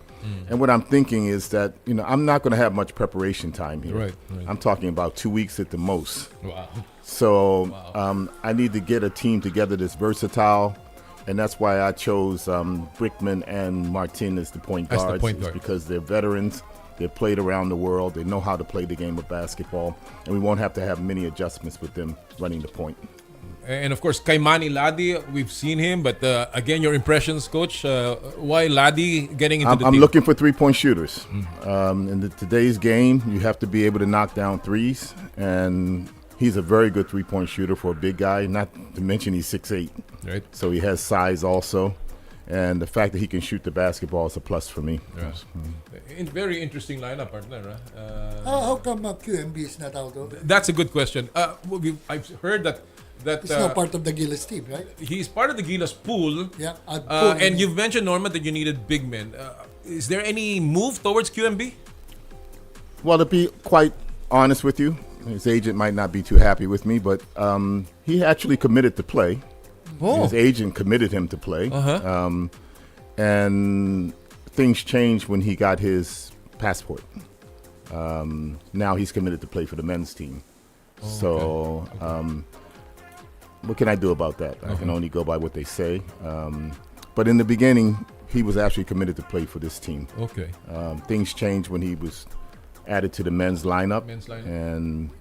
And what I'm thinking is that, I'm not going to have much preparation time here. Right. I'm talking about 2 weeks at the most. Wow. So I need to get a team together that's versatile, and that's why I chose Brickman and Martin as the point As the guards. point It's guard. because they're veterans. They've played around the world. They know how to play the game of basketball, and we won't have to have many adjustments with them running the point. And of course, Kaimani Ladi, we've seen him, but again, your impressions, Coach. Why Ladi getting into the I'm team? looking for three-point shooters. In today's game, you have to be able to knock down threes, and he's a very good three-point shooter for a big guy, not to mention he's 6'8". Right. So he has size also. And the fact that he can shoot the basketball is a plus for me. Yes. Very interesting lineup, partner. How come QMB is not out? That's a good question. I've heard that He's not part of the Gilas team, right? He's part of the Gilas pool. Yeah. And you've mentioned, Norma, that you needed big men. Is there any move towards QMB? Well, to be quite honest with you, his agent might not be too happy with me, but he actually committed to play. Oh. His agent committed him to play. And things changed when he got his passport. Now he's committed to play for the men's team. So what can I do about that? I can only go by what they say. But in the beginning, he was actually committed to play for this team. Okay. Things changed when he was added to the men's lineup. And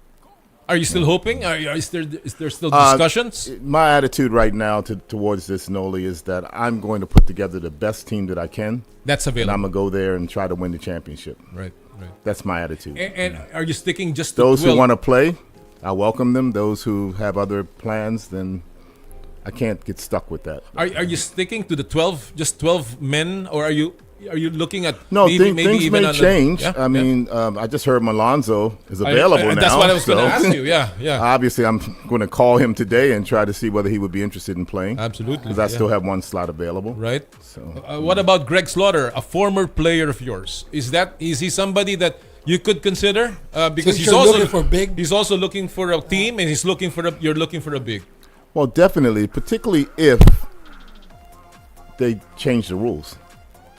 are you still hoping? Is there still discussions? My attitude right now towards this, Noli, is that I'm going to put together the best team that I can. That's available. And I'm going to go there and try to win the championship. Right. That's my attitude. And are you sticking just to those 12? who want to play? I welcome them. Those who have other plans, then I can't get stuck with that. Are you sticking to the 12, just 12 men, or are you looking at things even may change? I mean, I just heard Malonzo is available now. That's what I was going to ask you. Yeah. Obviously, I'm going to call him today and try to see whether he would be interested in playing. Absolutely, because I still have one slot available. Right. So, what about Greg Slaughter, a former player of yours? Is he somebody that you could consider? Because he's also looking for big. He's also looking for a team, and you're looking for a big. Well, definitely, particularly if they change the rules.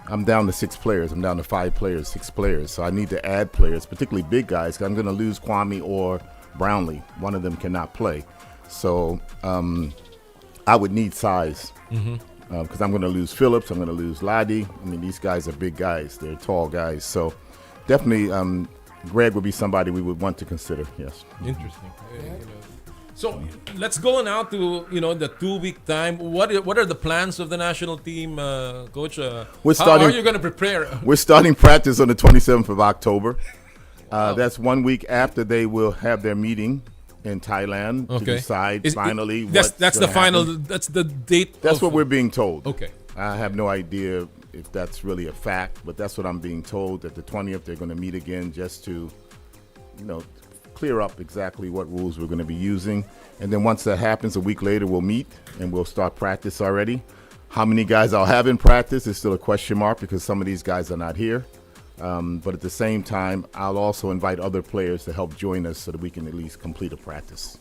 I'm down to 6 players. I'm down to 5 players, 6 players. So I need to add players, particularly big guys, because I'm going to lose Kwame or Brownlee. One of them cannot play. So I would need size because I'm going to lose Phillips. I'm going to lose Ladi. I mean, these guys are big guys. They're tall guys. So definitely Greg would be somebody we would want to consider, yes. Interesting. So let's go now to the 2-week time. What are the plans of the national team, Coach? How are you going to prepare? We're starting practice on the 27th of October. That's 1 week after they will have their meeting in Thailand to decide finally. That's the final. That's the date. That's what we're being told. Okay. I have no idea if that's really a fact, but that's what I'm being told. That the 20th they're going to meet again just to, clear up exactly what rules we're going to be using. And then once that happens, a week later, we'll meet and we'll start practice already. How many guys I'll have in practice is still a question mark because some of these guys are not here. But at the same time, I'll also invite other players to help join us so that we can at least complete a practice.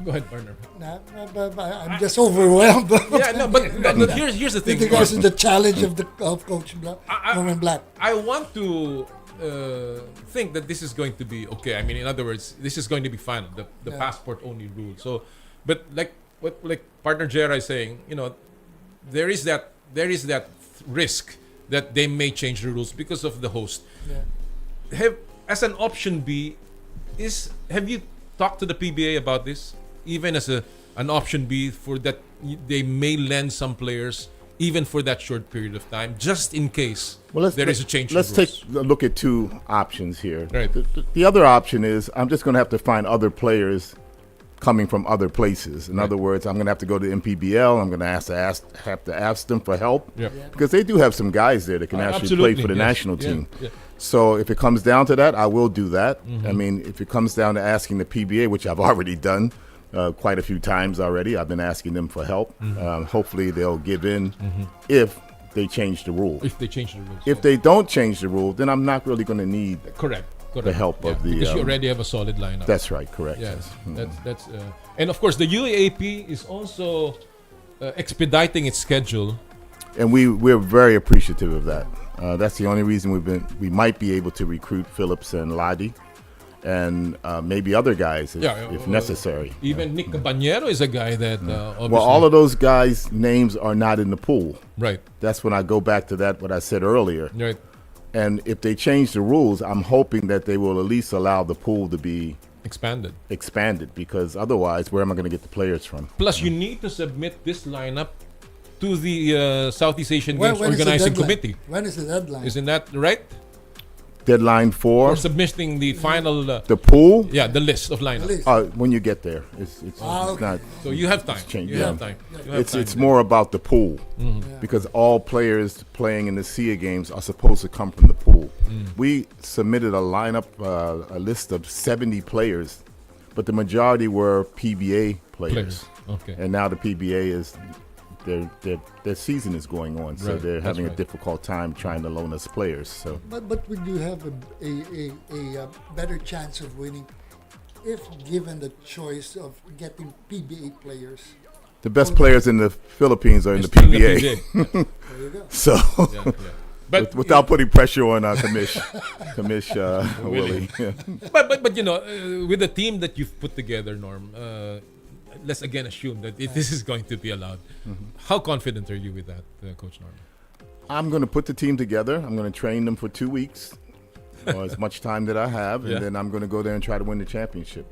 Go ahead, partner. I'm just overwhelmed. But here's the thing. With regards to the challenge of Coach Norman Black. I want to think that this is going to be okay. I mean, in other words, this is going to be final. The passport only rule. So, but like partner Jerrick is saying, there is that risk that they may change the rules because of the host. Yeah. As an option B, have you talked to the PBA about this? Even as an option B for that, they may lend some players even for that short period of time, just in case there is a change. Let's take a look at 2 options here. Right. The other option is I'm just going to have to find other players coming from other places. In other words, I'm going to have to go to MPBL. I'm going to have to ask them for help because they do have some guys there that can actually play for the national team. Yeah. So if it comes down to that, I will do that. I mean, if it comes down to asking the PBA, which I've already done quite a few times already, I've been asking them for help. Hopefully they'll give in if they change the rule. If they change the rules. If they don't change the rule, then I'm not really going to need the help of the... Because you already have a solid lineup. That's right, correct. Yes. That's and of course, the UAAP is also expediting its schedule. And we're very appreciative of that. That's the only reason we might be able to recruit Phillips and Ladi and maybe other guys if necessary. Even Nick Caballero is a guy that obviously... Well, all of those guys' names are not in the pool. Right. That's when I go back to what I said earlier. Right. And if they change the rules, I'm hoping that they will at least allow the pool to be expanded because otherwise, where am I going to get the players from? Plus, you need to submit this lineup to the Southeast Asian Games Organizing Committee. When is the deadline? Isn't that right? deadline for submitting the final the pool. Yeah, the list of lineup. When you get there, it's not. So you have time. You have time. It's more about the pool because all players playing in the SEAG games are supposed to come from the pool. We submitted a lineup, a list of 70 players, but the majority were PBA players. Okay. And now the PBA is their season is going on, so they're having a difficult time trying to loan us players. So, but would you have a better chance of winning if given the choice of getting PBA players? The best players in the Philippines are in the PBA. There you go. So, but without putting pressure on Commish Willie. But you know, with the team that you've put together, Norm. Let's again assume that this is going to be allowed. How confident are you with that, Coach Norman? I'm going to put the team together. I'm going to train them for 2 weeks, or as much time that I have, and then I'm going to go there and try to win the championship.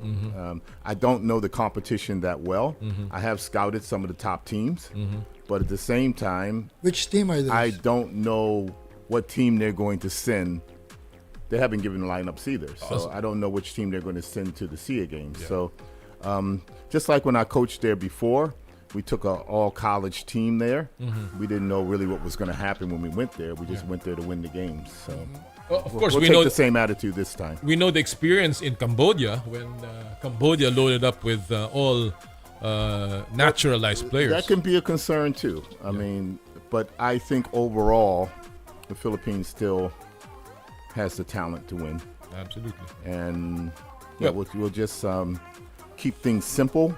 I don't know the competition that well. I have scouted some of the top teams, but at the same time, which team are those? I don't know what team they're going to send. They haven't given lineups either, so I don't know which team they're going to send to the SEAG games. So. Just like when I coached there before, we took an all-college team there. We didn't know really what was going to happen when we went there. We just went there to win the games. So, of course, we'll we take know the same attitude this time. We know the experience in Cambodia when Cambodia loaded up with all naturalized players. That can be a concern too. I mean, but I think overall, the Philippines still has the talent to win. Absolutely. And we'll just keep things simple.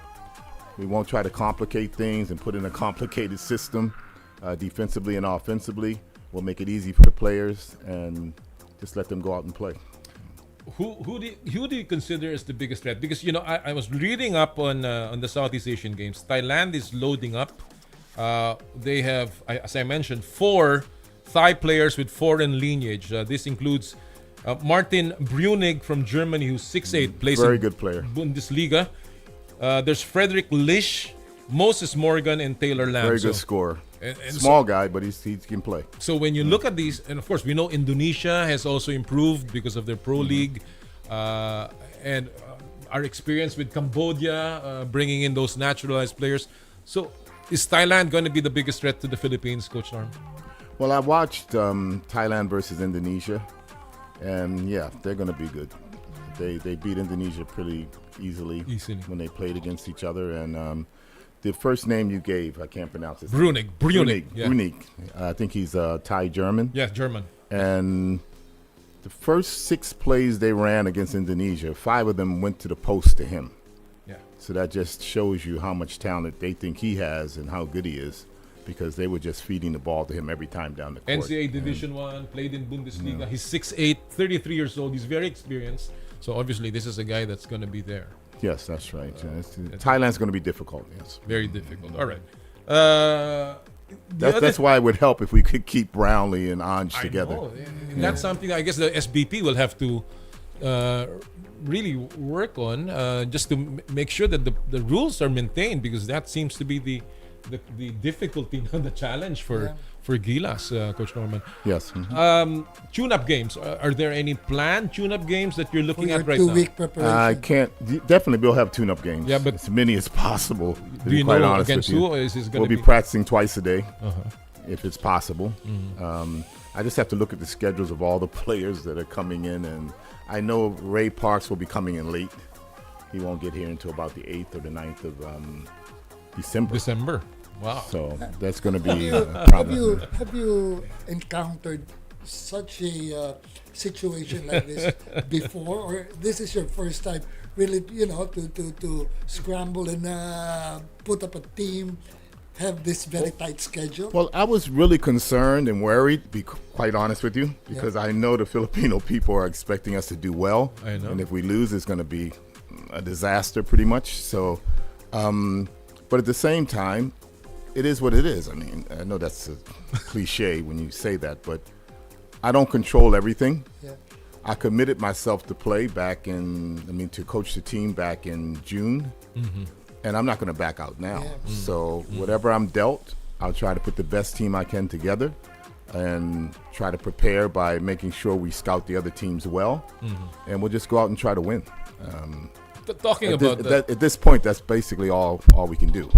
We won't try to complicate things and put in a complicated system defensively and offensively. We'll make it easy for the players and just let them go out and play. Who do you consider as the biggest threat? Because you know I was reading up on the Southeast Asian Games. Thailand is loading up. They have, as I mentioned, 4 Thai players with foreign lineage. This includes Martin Brunig from Germany, who's 6'8", plays very in good player. Bundesliga. There's Frederick Lish, Moses Morgan, and Taylor Lam. Very good scorer. And small guy, but he can play. So when you look at these, and of course we know Indonesia has also improved because of their pro league, and our experience with Cambodia bringing in those naturalized players. So is Thailand going to be the biggest threat to the Philippines, Coach Norm? Well, I watched Thailand versus Indonesia. And they're going to be good. They beat Indonesia pretty easily when they played against each other. And the first name you gave, I can't pronounce it. Brunig. Brunig. I think he's Thai German. Yeah, German. And the first 6 plays they ran against Indonesia, 5 of them went to the post to him. Yeah. So that just shows you how much talent they think he has and how good he is. Because they were just feeding the ball to him every time down the court. NCAA Division 1, played in Bundesliga. He's 6'8", 33 years old. He's very experienced. So obviously this is a guy that's going to be there. Yes, that's right. Thailand's going to be difficult, yes. Very difficult. All right. That's why it would help if we could keep Brownlee and Ange together. That's something I guess the SBP will have to really work on just to make sure that the rules are maintained, because that seems to be the difficulty, the challenge for Gilas, Coach Norman. Yes. Tune-up games. Are there any planned tune-up games that you're looking at right 2-week preparation? I can't. Definitely, we'll have tune-up games. Yeah, but as many as possible. To do you be quite know honest against with you. who? Is this We'll going be practicing twice a day, if it's possible. I just have to look at the schedules of all the players that are coming in, and I know Ray Parks will be coming in late. He won't get here until about the 8th or the 9th of December. Wow. So that's going to be a problem. Have you encountered such a situation like this before, or this is your first time really, to scramble and put up a team, have this very tight schedule? Well, I was really concerned and worried, to be quite honest with you, because I know the Filipino people are expecting us to do well. I know. And if we lose, it's going to be a disaster pretty much. So, but at the same time, it is what it is. I mean, I know that's a cliche when you say that, but I don't control everything. Yeah. I committed myself to play to coach the team back in June, and I'm not going to back out now. So whatever I'm dealt, I'll try to put the best team I can together. and try to prepare by making sure we scout the other teams well, and we'll just go out and try to win. Talking about that, at this point, that's basically all we can do,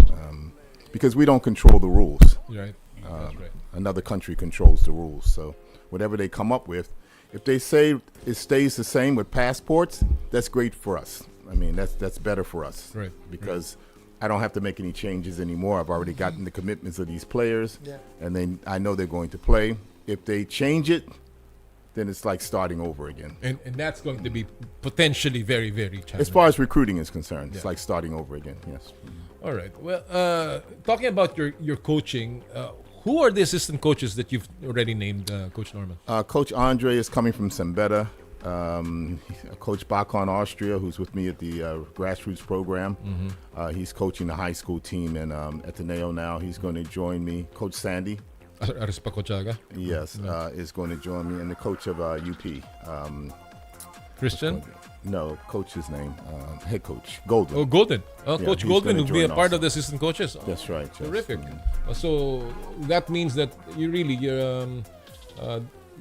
because we don't control the rules. Right. That's right. Another country controls the rules. So whatever they come up with, if they say it stays the same with passports, that's great for us. I mean, that's better for us, right? Because I don't have to make any changes anymore. I've already gotten the commitments of these players, and I know they're going to play. If they change it, then it's like starting over again. And that's going to be potentially very, very challenging. As far as recruiting is concerned, it's like starting over again, yes. All right. Well, talking about your coaching, who are the assistant coaches that you've already named, Coach Norman? Coach Andre is coming from Sembeta. Coach Bakon Austria, who's with me at the grassroots program. He's coaching the high school team in Ateneo now. He's going to join me. Coach Sandy. Yes, is going to join me. And the coach of UP. Christian? No, coach's name. Head coach, Golden. Oh, Golden. Coach Golden will be a part also. of the assistant coaches. That's right. Yes. Terrific. So that means that you're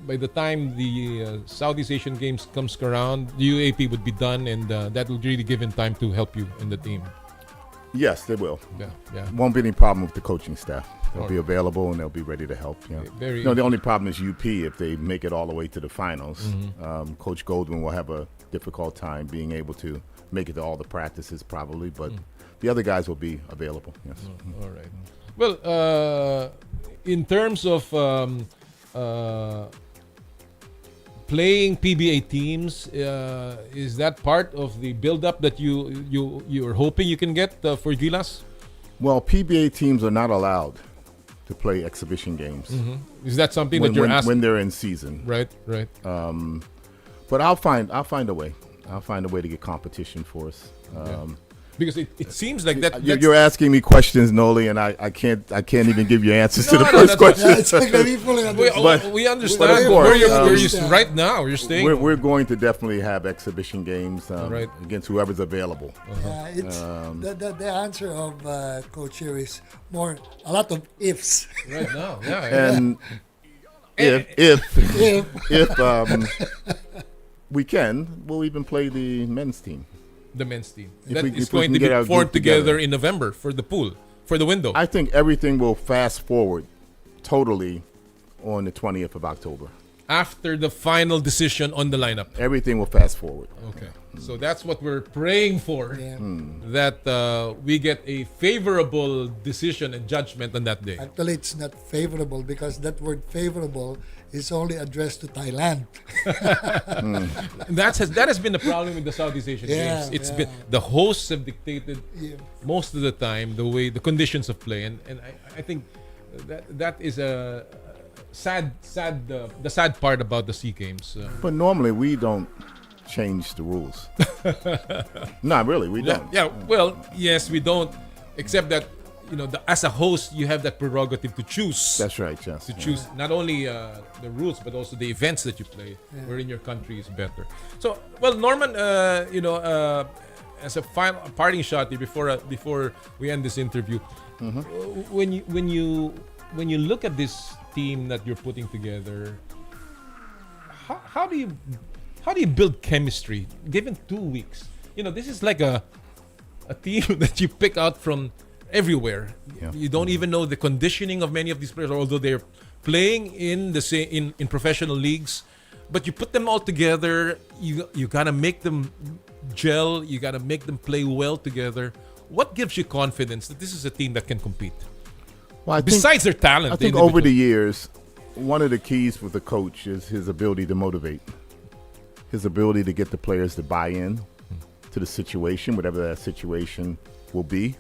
by the time the Southeast Asian Games comes around, the UAAP would be done, and that will really give him time to help you in the team. Yes, they will. Yeah. Won't be any problem with the coaching staff. They'll All be right. available and they'll be ready to help. Yeah. Very- The only problem is UP if they make it all the way to the finals. Coach Goldwyn will have a difficult time being able to make it to all the practices probably, but the other guys will be available. Yes. All right. Well, in terms of playing PBA teams, is that part of the build-up that you're hoping you can get for Gilas? Well, PBA teams are not allowed to play exhibition games. Is that something when, that you're when, asking? when they're in season? Right. But I'll find a way. I'll find a way to get competition for us. Because it seems like that. You're asking me questions, Noli, and I can't even give you answers to the first question. We understand where you're right now. You're staying. We're going to definitely have exhibition games against whoever's available. It's the answer of Coach here is a lot of ifs. Right now, And if we can, we'll even play the men's team. The men's team. If That we- is if we going can to get our be formed group together. together in November for the pool, for the window. I think everything will fast forward totally on the 20th of October. After the final decision on the lineup. Everything will fast forward. Okay. So that's what we're praying for, that we get a favorable decision and judgment on that day. Actually, it's not favorable because that word favorable is only addressed to Thailand. That has been the problem with the Southeast Asian Games. It's been the hosts have dictated most of the time the conditions of play, and I think that is a the sad part about the SEA Games. But normally we don't change the rules. No, really, we don't. Yeah, well, yes, we don't, except that as a host, you have that prerogative to choose. That's right, yes. To choose not only the rules but also the events that you play, wherein your country is better. So, well, Norman, as a final parting shot here before we end this interview, when you look at this team that you're putting together, how do you build chemistry given 2 weeks? This is like a team that you pick out from everywhere. You don't even know the conditioning of many of these players, although they're playing in professional leagues. But you put them all together, you gotta make them gel, you gotta make them play well together. What gives you confidence that this is a team that can compete? Well, besides their talent, I think over the years, one of the keys with the coach is his ability to motivate, his ability to get the players to buy in to the situation, whatever that situation will be.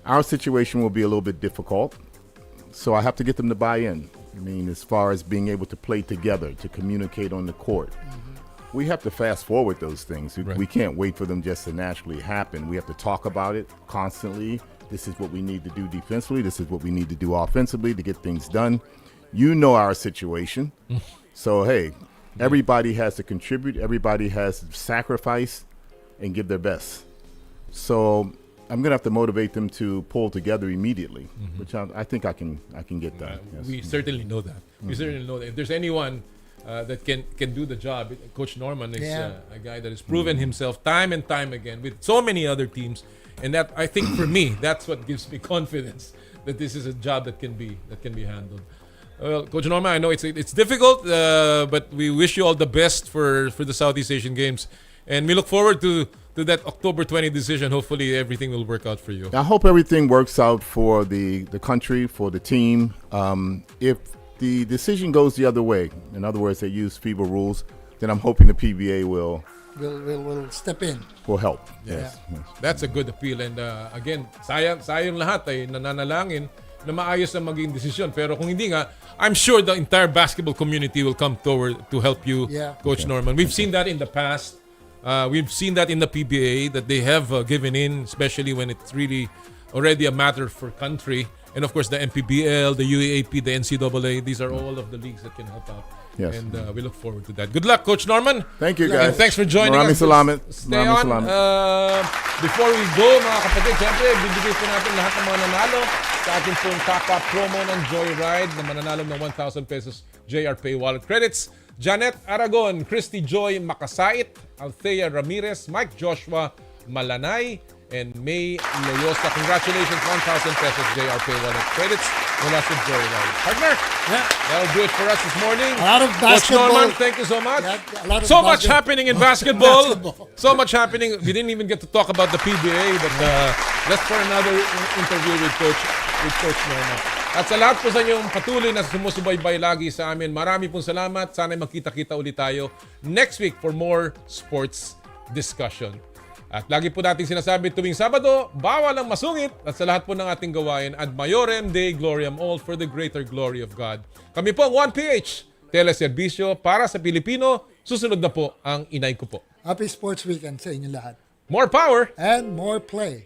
Our situation will be a little bit difficult, so I have to get them to buy in. I mean, as far as being able to play together, to communicate on the court. We have to fast forward those things. We can't wait for them just to naturally happen. We have to talk about it constantly. This is what we need to do defensively. This is what we need to do offensively to get things done. You know our situation. So, hey, everybody has to contribute. Everybody has to sacrifice and give their best. So I'm gonna have to motivate them to pull together immediately, which I think I can get done. Yes. We certainly know that. We certainly know that. If there's anyone that can do the job, Coach Norman is a guy that has proven himself time and time again with so many other teams, and that I think for me that's what gives me confidence that this is a job that can be handled. Well, Coach Norman, I know it's difficult, but we wish you all the best for the Southeast Asian Games, and we look forward to that October 20 decision. Hopefully everything will work out for you. I hope everything works out for the country, for the team. If the decision goes the other way, in other words, they use FIBA rules, then I'm hoping the PBA will step in. Will help. Yes. That's a good appeal. And again, sayang lahat ay nananalangin na maayos ang maging desisyon. Pero kung hindi nga, I'm sure the entire basketball community will come forward to help you, Coach Norman. We've seen that in the past. We've seen that in the PBA, that they have given in, especially when it's really already a matter for country. And of course, the MPBL, the UAAP, the NCAA, these are all of the leagues that can help out. Yes. And we look forward to that. Good luck, Coach Norman. Thank you, guys. And thanks for joining Maraming us. salamat. Stay Maraming on. salamat. Before we go, mga kapatid, siyempre, bibigay po natin lahat ng mga nanalo sa ating pong top-up promo ng Joyride na mananalo ng 1,000 pesos JR Pay Wallet Credits. Janet Aragon, Christy Joy Makasait, Althea Ramirez, Mike Joshua Malanay, and May Loyosa. Congratulations, 1,000 pesos JR Pay Wallet Credits mula sa Joyride. Partner, that'll do it for us this morning. A lot of Coach basketball. Norman, thank you so much. So Much happening in basketball. So much happening. We didn't even get to talk about the PBA, but that's for another interview with Coach Norman. At sa lahat po sa inyong patuloy na sumusubaybay lagi sa amin, marami pong salamat. Sana'y magkita-kita ulit tayo next week for more sports discussion. At lagi po natin sinasabi tuwing Sabado, bawal ang masungit. At sa lahat po ng ating gawain, ad maiorem Dei gloriam all for the greater glory of God. Kami po ang 1PH, teleserbisyo para sa Pilipino. Susunod na po ang inay ko po. Happy Sports Weekend sa inyo lahat. More power and more play.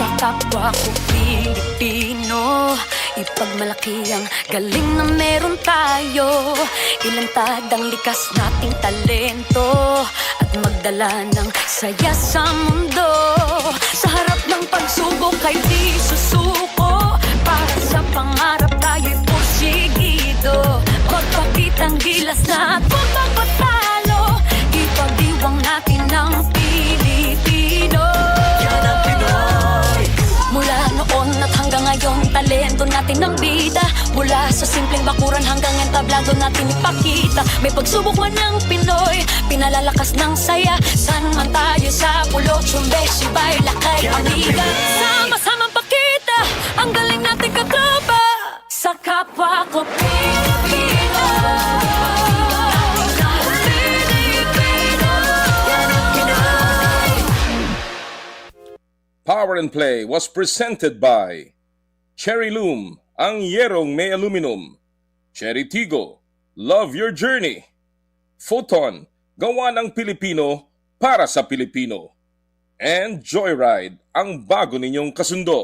Sa kapwa ko Pilipino, ipagmalaki ang galing na meron tayo. Ilantad ang likas nating talento at magdala ng saya sa mundo. Sa harap ng pagsubok ay di susuko, para sa pangarap tayo'y porsigido. Magpakitang gilas na at huwag magpatalo, ipagdiwang natin ang Pilipino. Yan ang Pinoy. Mula noon at hanggang ngayon, talento natin ang bida. Mula sa simpleng bakuran hanggang entablado natin ipakita. May pagsubok man ng Pinoy, pinalalakas ng saya. San man tayo sa pulot, sumbe, sibay, lakay, amiga. Sama-samang pakita ang galing natin katropa. Sa kapwa ko Pilipino. Power and Play was presented by Cherry Loom, ang yerong may aluminum. Cherry Tigo, love your journey. Photon, gawa ng Pilipino para sa Pilipino. And Joyride, ang bago ninyong kasundo.